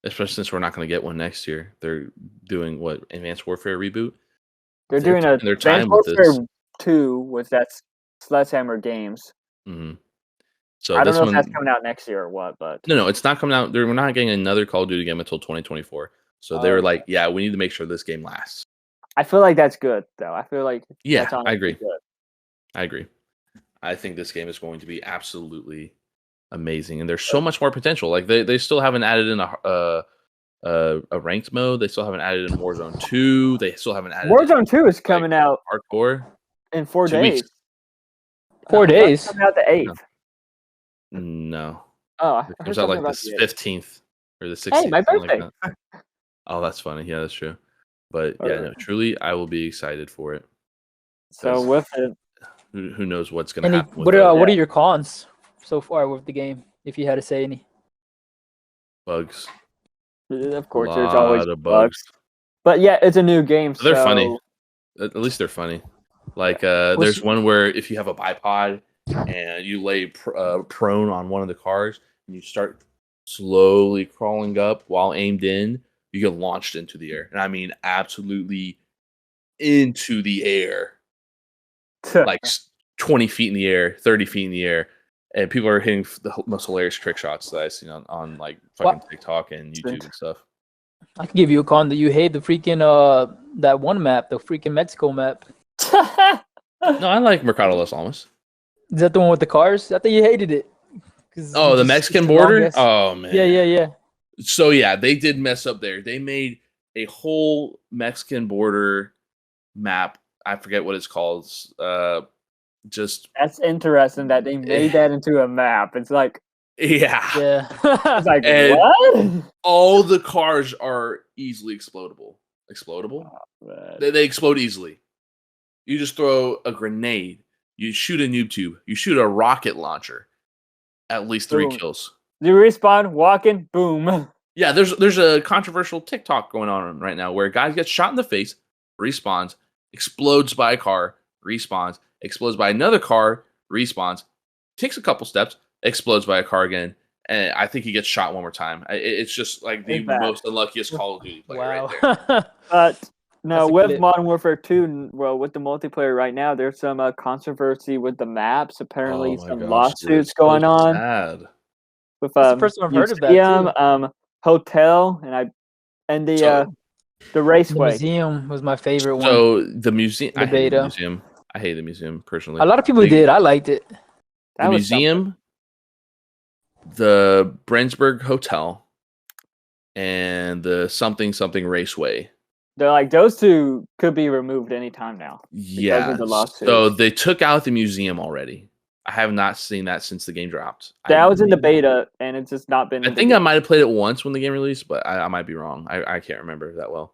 Especially since we're not going to get one next year. They're doing what? Advanced Warfare reboot? They're doing a taking their Advanced time with Warfare this. 2 with that Sledgehammer Games. hmm So I don't this know one, if that's coming out next year or what, but no, it's not coming out. We're not getting another Call of Duty game until 2024. So they were like, yeah, we need to make sure this game lasts. I feel like that's good, though. I feel like Yeah, that's I honestly agree. good. I agree. I think this game is going to be absolutely amazing, and there's so much more potential. Like they still haven't added in a ranked mode. They still haven't added in Warzone 2. They still haven't added Warzone 2 is coming out hardcore in 4 2 days. weeks. 4 That's days. coming out the 8th. No, Oh, I it heard comes out something like about the the 15th or the 16th. Hey, my something like birthday. that. Oh, that's funny. Yeah, that's true. But yeah, no, truly, I will be excited for it. So with it, Who knows what's going to happen? What With are your cons so far with the game? If you had to say any. bugs? of A course, lot there's always of bugs. But yeah, it's a new game, They're so funny. At least they're funny. Like there's one where if you have a bipod and you lay prone on one of the cars and you start slowly crawling up while aimed in, you get launched into the air. And I mean absolutely into the air. Like 20 feet in the air, 30 feet in the air. And people are hitting the most hilarious trick shots that I've seen on like fucking TikTok and YouTube and stuff. I can give you a con that you hate the freaking that one map, the freaking Mexico map. No, I like Mercado Los Alamos. Is that the one with the cars? I thought you hated it. Oh, the Mexican border? Oh, man. Yeah. So, yeah, they did mess up there. They made a whole Mexican border map. I forget what it's called. Just that's interesting that they made that into a map. It's like, yeah. It's like, And what? all the cars are easily explodable. Man. They explode easily. You just throw a grenade. You shoot a noob tube. You shoot a rocket launcher. At least 3 Boom. kills. You respawn, walking, boom. Yeah, there's a controversial TikTok going on right now where a guy gets shot in the face, respawns, explodes by a car, respawns, explodes by another car, respawns, takes a couple steps, explodes by a car again, and I think he gets shot one more time. It's just like the most unluckiest Call of Duty player right there. But no, That's with clip. Modern Warfare 2, well, with the multiplayer right now, there's some controversy with the maps. Apparently, Oh my some gosh, lawsuits dude, it's going so on. sad. With That's the first time I've heard of that, museum, hotel, and the The raceway. museum was my favorite one. So the museum, I hate the beta. museum. I hate the museum personally. A lot of people did. I liked it. The museum, the Brensburg Hotel, and the something raceway. They're like, those two could be removed anytime now. Yeah. Of the lawsuits. So they took out the museum already. I have not seen that since the game dropped. That was in the beta, and it's just not been. I think I might have played it once when the game released, but I might be wrong. I can't remember that well.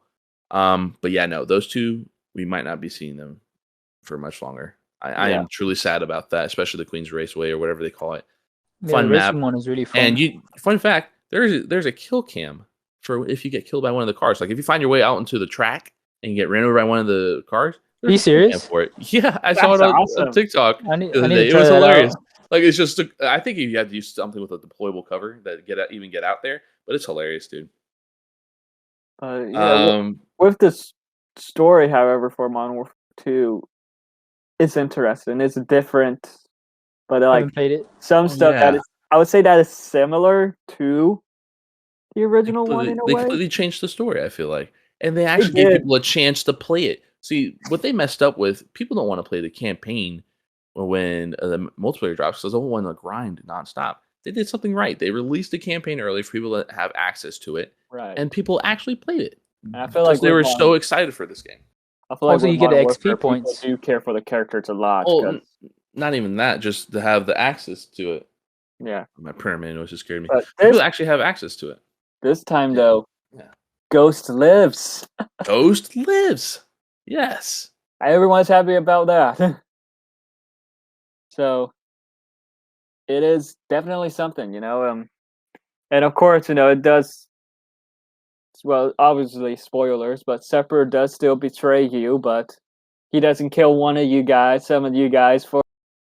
But yeah, no, those two we might not be seeing them for much longer. I Yeah. am truly sad about that, especially the Queen's Raceway or whatever they call it. Yeah, Fun the map. racing one is really fun. And fun fact, there's a kill cam for if you get killed by one of the cars. Like if you find your way out into the track and you get ran over by one of the cars, Are you there's a kill cam serious? for it. Yeah, I saw it That's on awesome. TikTok. I need the other to day. It try was that hilarious. out. Like it's just, I think you had to use something with a deployable cover that get out there, but it's hilarious, dude. Yeah, with this story, however, for Modern Warfare 2, it's interesting. It's different, but like Haven't played it. some stuff that Yeah. is, I would say that is similar to the original one in a They way. completely changed the story, I feel like. And they actually gave did. people a chance to play it. See, what they messed up with, people don't want to play the campaign when the multiplayer drops because they don't want to grind nonstop. They did something right. They released the campaign early for people to have access to it, Right. and people actually played it. And I feel Because like they were with so excited for this game. I feel like Also, with you get Modern XP Warfare, people points. do care for the characters a lot. Oh, 'cause- not even that, just to have the access to it. yeah. My printer manual just scared me. But People actually have access to it. this time though, Yeah. Ghost lives. Ghost lives. Yes. Everyone's happy about that. So it is definitely something, and of course, it does. Well, obviously, spoilers, but Sepper does still betray you, but he doesn't kill one of you guys, some of you guys.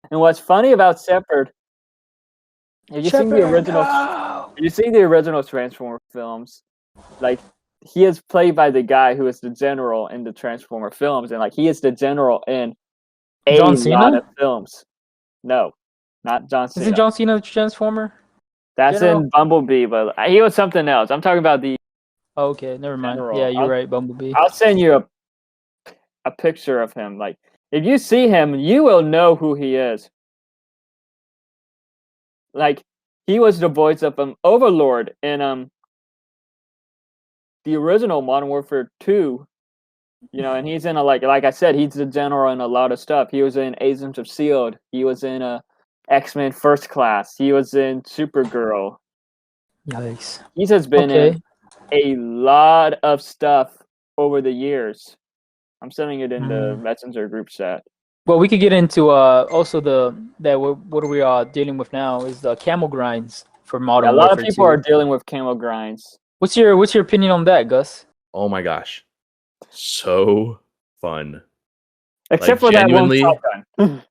And what's funny about Sepper, if you seen the original, if you see the original Transformer films, like he is played by the guy who is the general in the Transformer films, and like he is the general in a John lot Cena? of films. No, not John Cena. Isn't John Cena a Transformer? That's General? in Bumblebee, but he was something else. I'm talking about the. Oh, okay, never mind. General. Yeah, you're right, Bumblebee. I'll send you a picture of him. Like, if you see him, you will know who he is. Like, he was the voice of Overlord in the original Modern Warfare 2. And he's in like I said, he's the general in a lot of stuff. He was in Agents of S.H.I.E.L.D. He was in X-Men First Class. He was in Supergirl. Yikes. He has been in a lot of stuff over the years. I'm sending it in the Messenger group chat. Well, we could get into also what we are dealing with now is the camel grinds for Modern A lot of Warfare people 2. are dealing with camel grinds. What's your opinion on that, Gus? Oh my gosh. So fun. Except Like, for that one genuinely- shotgun.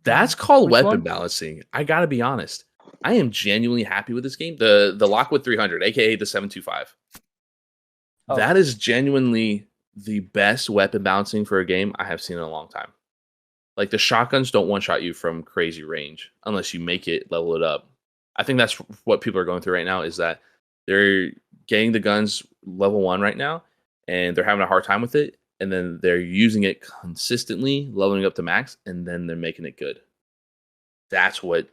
That's called Which weapon one? balancing. I gotta be honest. I am genuinely happy with this game. The Lockwood 300, aka the 725. Oh. That is genuinely the best weapon balancing for a game I have seen in a long time. Like the shotguns don't one-shot you from crazy range unless you make it level it up. I think that's what people are going through right now is that they're getting the guns level 1 right now and they're having a hard time with it, and then they're using it consistently, leveling up to max, and then they're making it good. That's what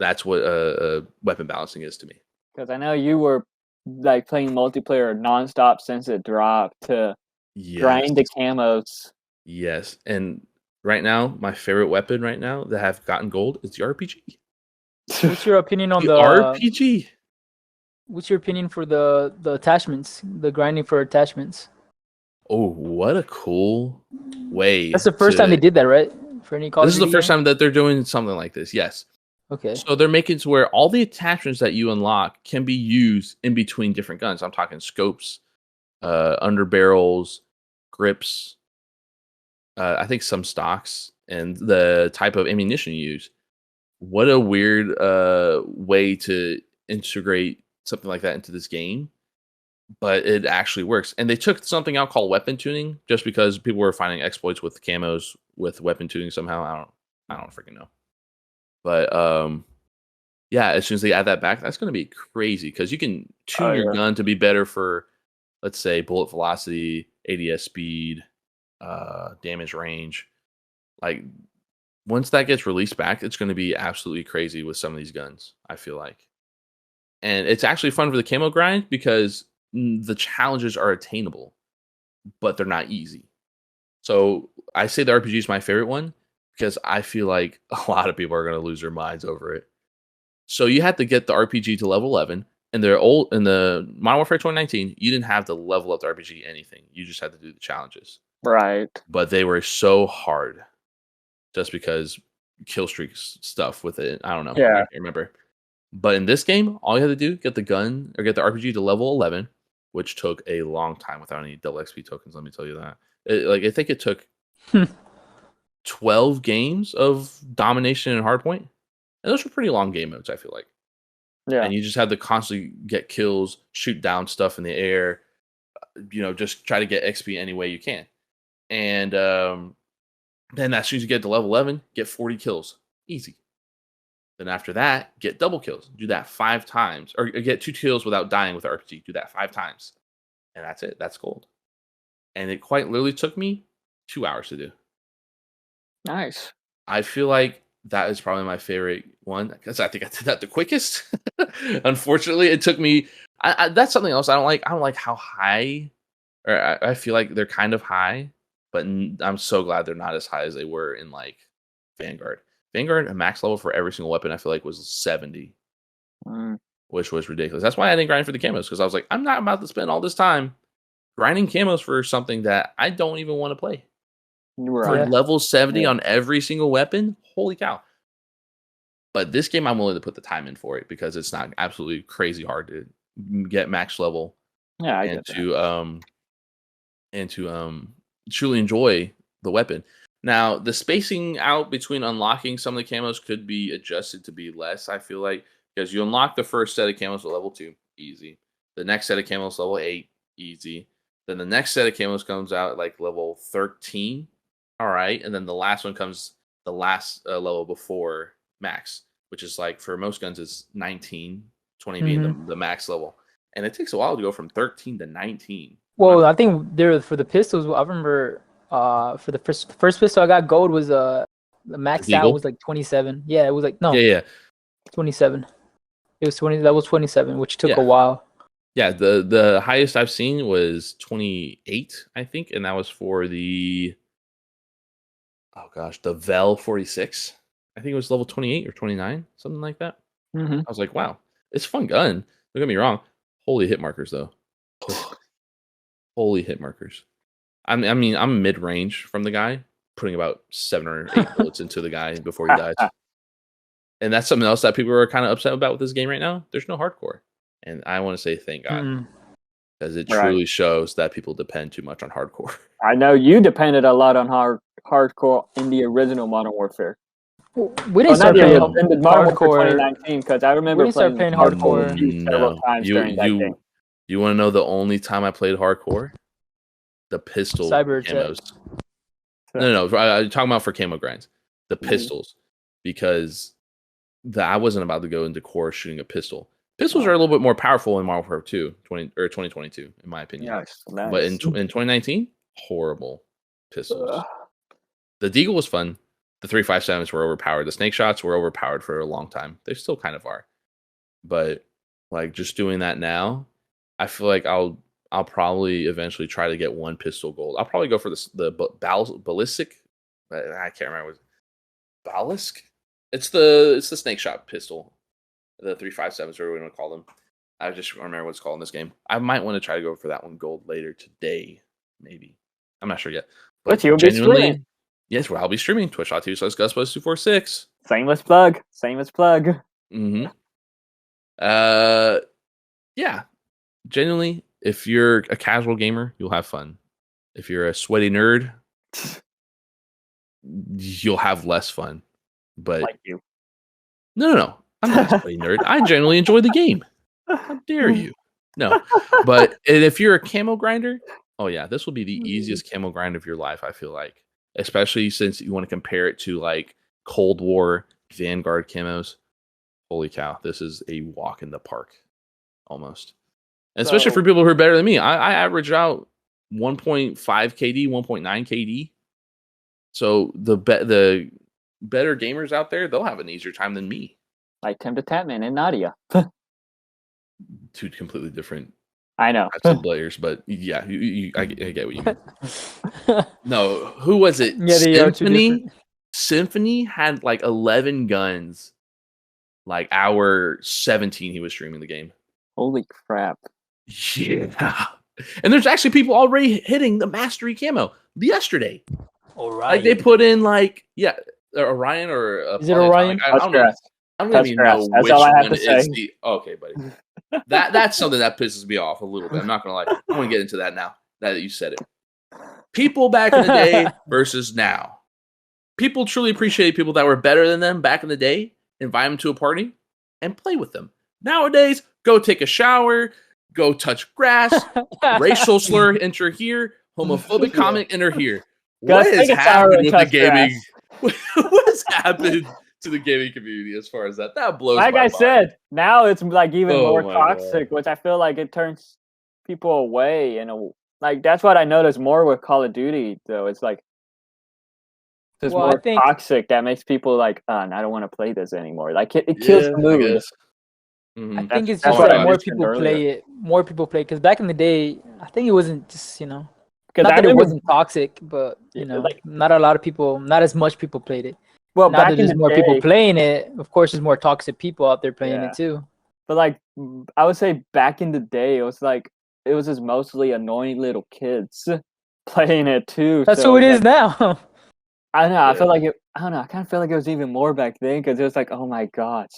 weapon balancing is to me. Because I know you were like playing multiplayer nonstop since it dropped to grind the camos. Yes, and right now, my favorite weapon right now that have gotten gold is the RPG. What's your opinion on The RPG. What's your opinion for the attachments, the grinding for attachments? Oh, what a cool way! That's the first time they did that, right? For any Call of This is the Duty first game? time that they're doing something like this. Yes. Okay. So they're making it to where all the attachments that you unlock can be used in between different guns. I'm talking scopes, under barrels, grips. I think some stocks and the type of ammunition you use. What a weird way to integrate something like that into this game, but it actually works. And they took something out called weapon tuning just because people were finding exploits with camos with weapon tuning somehow. I don't freaking know. But yeah, as soon as they add that back, that's going to be crazy because you can tune your gun to be better for, let's say, bullet velocity, ADS speed, damage range. Like once that gets released back, it's going to be absolutely crazy with some of these guns, I feel like. And it's actually fun for the camo grind because the challenges are attainable, but they're not easy. So I say the RPG is my favorite one because I feel like a lot of people are going to lose their minds over it. So you had to get the RPG to level 11. In the Modern Warfare 2019, you didn't have to level up the RPG anything. You just had to do the challenges. Right. but they were so hard just because kill streak stuff with it. I don't know. I Yeah. can't remember. But in this game, all you had to do get the gun or get the RPG to level 11, which took a long time without any double XP tokens. Let me tell you that. I think it took 12 games of domination and hardpoint, and those were pretty long game modes. I feel like. Yeah. And you just had to constantly get kills, shoot down stuff in the air, just try to get XP any way you can. And then as soon as you get to level 11, get 40 kills. Easy. Then after that, get double kills. Do that 5 times. Or get 2 kills without dying with RPG. Do that 5 times. And that's it. That's gold. And it quite literally took me 2 hours to do. Nice. I feel like that is probably my favorite one because I think I did that the quickest. Unfortunately, it took me. That's something else I don't like. I don't like how high, or I feel like they're kind of high, but I'm so glad they're not as high as they were in like Vanguard. Vanguard, a max level for every single weapon, I feel like was 70, which was ridiculous. That's why I didn't grind for the camos because I was like, I'm not about to spend all this time grinding camos for something that I don't even want to play. Right. For level 70 on every single weapon, holy cow. But this game, I'm willing to put the time in for it because it's not absolutely crazy hard to get max level. Yeah, I and get to truly enjoy the weapon. Now, the spacing out between unlocking some of the camos could be adjusted to be less, I feel like, because you unlock the first set of camos at level 2, easy. The next set of camos level 8, easy. Then the next set of camos comes out at like level 13. All right, and then the last one comes the last level before max, which is like for most guns is 19, 20 being the max level, and it takes a while to go from 13 to 19. Well, I think there for the pistols. I remember for the first pistol I got gold was the max out was like 27. Yeah, it was like 27. It was 20. That was 27, which took a while. Yeah, the highest I've seen was 28, I think, and that was for the. Oh gosh, the Vel 46. I think it was level 28 or 29, something like that. I was like, wow, it's a fun gun. Don't get me wrong. Holy hit markers, though. Holy hit markers. I mean, I'm mid-range from the guy, putting about 7 or 8 bullets into the guy before he dies. And that's something else that people are kind of upset about with this game right now. There's no hardcore. And I want to say thank God. Because it truly shows that people depend too much on hardcore. I know you depended a lot on hardcore in the original Modern Warfare. We didn't start playing hardcore 2019 because I remember playing hardcore several times during that game. You want to know the only time I played hardcore? The pistol camos. No. I'm talking about for camo grinds. The pistols, because I wasn't about to go into core shooting a pistol. Pistols are a little bit more powerful in Modern Warfare 2, 2022, in my opinion. Nice. But in 2019, horrible pistols. The Deagle was fun. The 357s were overpowered. The snake shots were overpowered for a long time. They still kind of are. But like just doing that now, I feel like I'll probably eventually try to get 1 pistol gold. I'll probably go for the ballistic. I can't remember. Ballisk? It's the snake shot pistol. The 357s, whatever we want to call them. I just don't remember what it's called in this game. I might want to try to go for that one gold later today, maybe. I'm not sure yet. But you'll be streaming. Yes, I'll be streaming twitch.tv/GusBuzz246. Shameless plug. Mm-hmm. Yeah. Genuinely, if you're a casual gamer, you'll have fun. If you're a sweaty nerd, you'll have less fun. But like you. No. I'm not a sweaty nerd. I generally enjoy the game. How dare you? No. But if you're a camo grinder, oh yeah, this will be the easiest camo grind of your life, I feel like. Especially since you want to compare it to like Cold War, Vanguard camos. Holy cow, this is a walk in the park. Almost. And especially for people who are better than me. I average out 1.5 KD, 1.9 KD. So the better gamers out there, they'll have an easier time than me. Like Tim the Tatman and Nadia. 2 completely different I know. types of players, but yeah, I get what you mean. No, who was it? Yeah, Symphony had like 11 guns. Like hour 17, he was streaming the game. Holy crap. Yeah. And there's actually people already hitting the mastery camo yesterday. All Like they put in Orion or Is it Orion? I don't know. I don't even know That's which all I have one to say. is the. Okay, buddy. That's something that pisses me off a little bit. I'm not gonna lie. I want to get into that now. That you said it. People back in the day versus now. People truly appreciate people that were better than them back in the day. Invite them to a party and play with them. Nowadays, go take a shower, go touch grass, racial slur enter here, homophobic comment enter here. What has happened with the gaming? What has happened to the gaming community as far as that? That blows my mind. Like I said, now it's like even Oh more my toxic, which I feel like it turns people away. Like that's what I notice more with Call of Duty, though. It's like it's Well, I more think- toxic that makes people like, I don't want to play this anymore. Like it kills the I mood. guess. Mhm. I think it's That's just what that I more mentioned people play it. More people play because back in the day, I think it wasn't just Because not I that it remember, wasn't toxic, but like not a lot of people, not as much people played it. well, Now back that in there's the more day, people playing it, of course, there's more toxic people out there playing Yeah. it too. but like I would say back in the day, it was just mostly annoying little kids playing it too. That's so who it like, is now. I don't know. I Yeah. feel like it. I don't know. I kind of feel like it was even more back then because it was like, oh my gosh.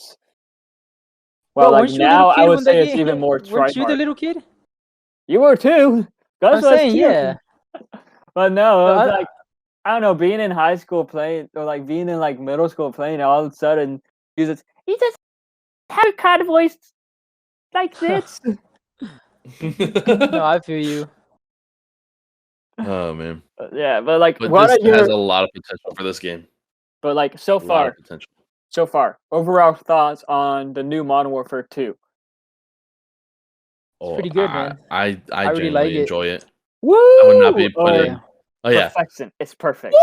Well, Bro, like weren't you a now, little I kid would when that say it's game- even more Weren't you the tryhard. little kid? You were too. Gus I'm was saying, too. yeah. But no, it was I- like I don't know, being in high school playing or like being in like middle school playing, all of a sudden he just had a kind of voice like this. No, I feel you. Oh man, Yeah, but like but what this are your has a lot of potential for this game. but like so A lot of far, potential. overall thoughts on the new Modern Warfare 2. Oh, pretty good, man. I really genuinely like it. enjoy it. Woo! I would not be putting. yeah. Oh yeah. Perfection. It's perfect.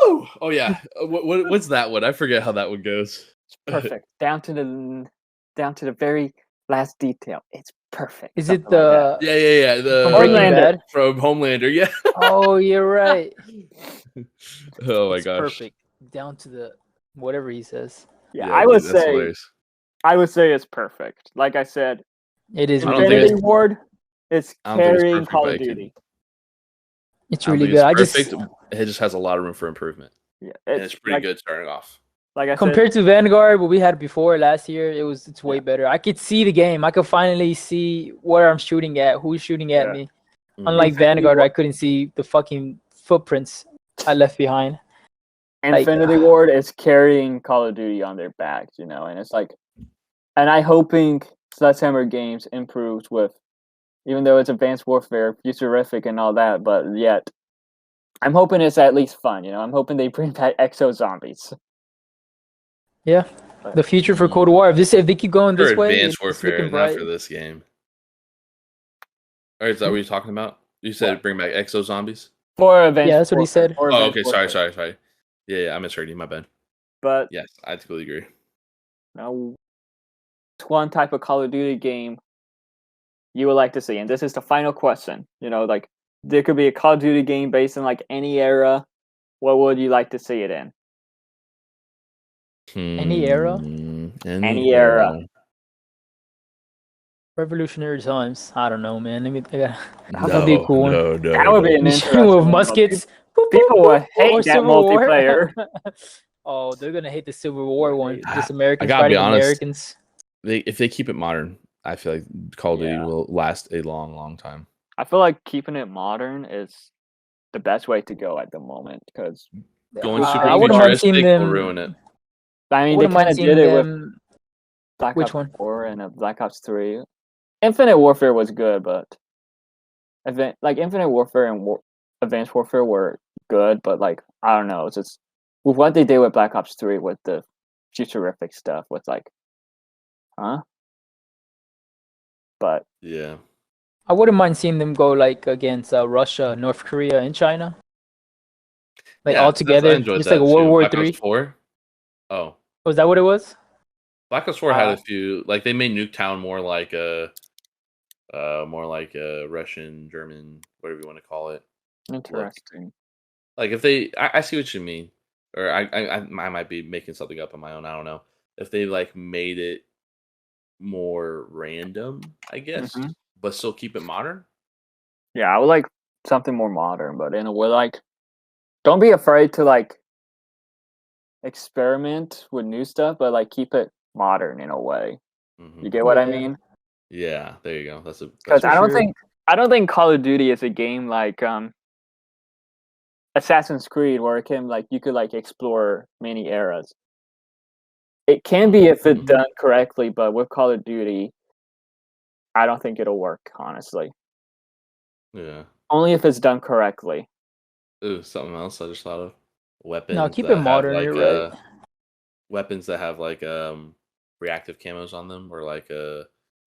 Oh yeah. What's that one? I forget how that one goes. Perfect. down to the very last detail. It's perfect. Is it Something like that. the Yeah. The from Breaking Homelander. Bad? from Homelander. Yeah. Oh, you're right. Oh my It's gosh. perfect. Down to the whatever he says. Yeah, Yeah, I would dude, that's say hilarious. it's perfect. Like I said, It is I don't really think good. Infinity Ward is I don't think it's carrying perfect, Call but of it can- Duty. It's I don't really think good. it's I just perfect. It just has a lot of room for improvement, Yeah, and it's pretty like, good starting off. Like I said, compared to Vanguard, what we had before last year, it's way better. I could see the game. I could finally see where I'm shooting at, who's shooting at Yeah. me. Mhm. Unlike Infinity Vanguard, Ward- I couldn't see the fucking footprints I left behind. Infinity Ward is carrying Call of Duty on their backs, and it's like, and I hoping Sledgehammer Games improves with, even though it's Advanced Warfare, Futurific, and all that, but yet, I'm hoping it's at least fun. I'm hoping they bring back Exo Zombies. Yeah, the future for Cold War. If they keep going For this way, Advanced it's Warfare, looking not bright. for this game. Or is that what you're talking about? You said bring back Exo Zombies. For Advanced Yeah, that's what he Warfare, said. for Oh, Advanced okay. Warfare. Sorry. Yeah, I misheard you. My bad. But Yes, I totally agree. it's one type of Call of Duty game you would like to see, and this is the final question. Like there could be a Call of Duty game based in like any era. What would you like to see it in? Any era? Any era. Revolutionary times. I don't know, man. That'd No, be a cool one. no, That would be an With interesting one, but muskets. People would hate Or that Civil War. multiplayer. Oh, they're gonna hate the Civil War one. Just I Americans gotta be fighting honest. Americans. If they keep it modern, I feel like Call of Duty Yeah. will last a long, long time. I feel like keeping it modern is the best way to go at the moment because Going I super wouldn't mind seeing futuristic will them. ruin it. I mean they Wouldn't kind mind of seeing did it with them. Black Which Ops one? 4 and Black Ops 3. Infinite Warfare was good, but Infinite Warfare and Advanced Warfare were good, but like I don't know, it's just with what they did with Black Ops 3 with the futurific stuff, was like, huh? But Yeah. I wouldn't mind seeing them go like against Russia, North Korea, and China. Like all together, just like a World War Black III. Ops 4? Oh. Was that what it was? Black Ops 4 had a few, like they made Nuketown more like a Russian, German, whatever you want to call it. interesting. Like if I see what you mean, or I might be making something up on my own. I don't know if they like made it more random, I guess, Mhm. but still keep it modern. Yeah, I would like something more modern, but in a way, like, don't be afraid to like experiment with new stuff, but like keep it modern in a way. Hmm. You get what I Yeah. mean? Yeah, there you go. That's Because For I don't sure. think Call of Duty is a game like Assassin's Creed where it can like you could like explore many eras. It can be if it's Mhm. done correctly, but with Call of Duty, I don't think it'll work, honestly. Yeah. Only if it's done correctly. Ooh, something else I just thought of. No, Weapons keep it that have modern. like You're right. weapons that have like reactive camos on them or like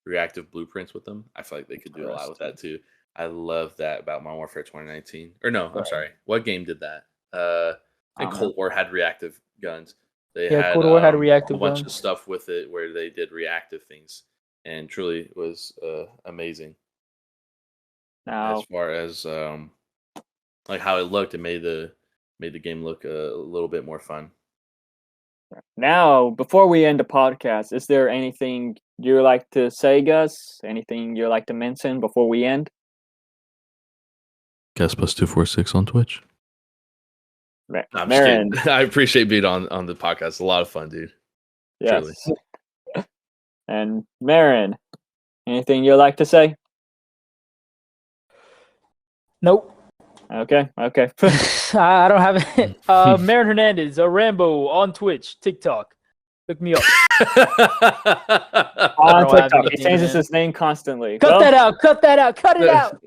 reactive blueprints with them. I feel like they could do a lot with that too. I love that about Modern Warfare 2019. Or no, I'm Right. sorry. What game did that? I think I don't know. Cold War had reactive guns. They Yeah, had Cold War had a reactive bunch of guns. stuff with it where they did reactive things, and truly was amazing as Now, far as like how it looked. It made the game look a little bit more fun. now, before we end the podcast, is there anything you would like to say, Gus? Anything you'd like to mention before we end? Guest Plus 246 on Twitch. Ma- No, I'm Marin, just kidding. I appreciate being on the podcast. It's a lot of fun, dude. yes. Truly. And Marin, anything you'd like to say? Nope. Okay, okay. I don't have it. Marin Hernandez, Rambo on Twitch, TikTok. Look me up. On don't have TikTok, he anything, changes man. his name constantly. Cut that out. Cut that out. Cut it out.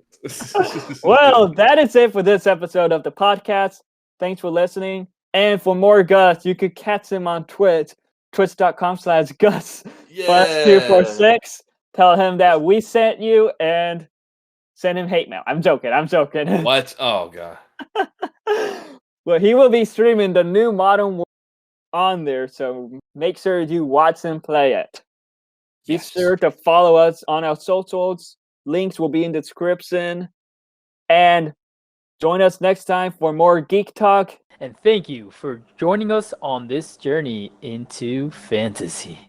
Well, that is it for this episode of the podcast. Thanks for listening. And for more Gus, you could catch him on Twitch, twitch.com/Gus. Yeah. 246. Tell him that we sent you and send him hate mail. I'm joking. What? Oh god. Well, he will be streaming the new Modern War on there, so make sure you watch him play it. Be Yes. sure to follow us on our socials. Links will be in the description. And join us next time for more Geek Talk. And thank you for joining us on this journey into fantasy.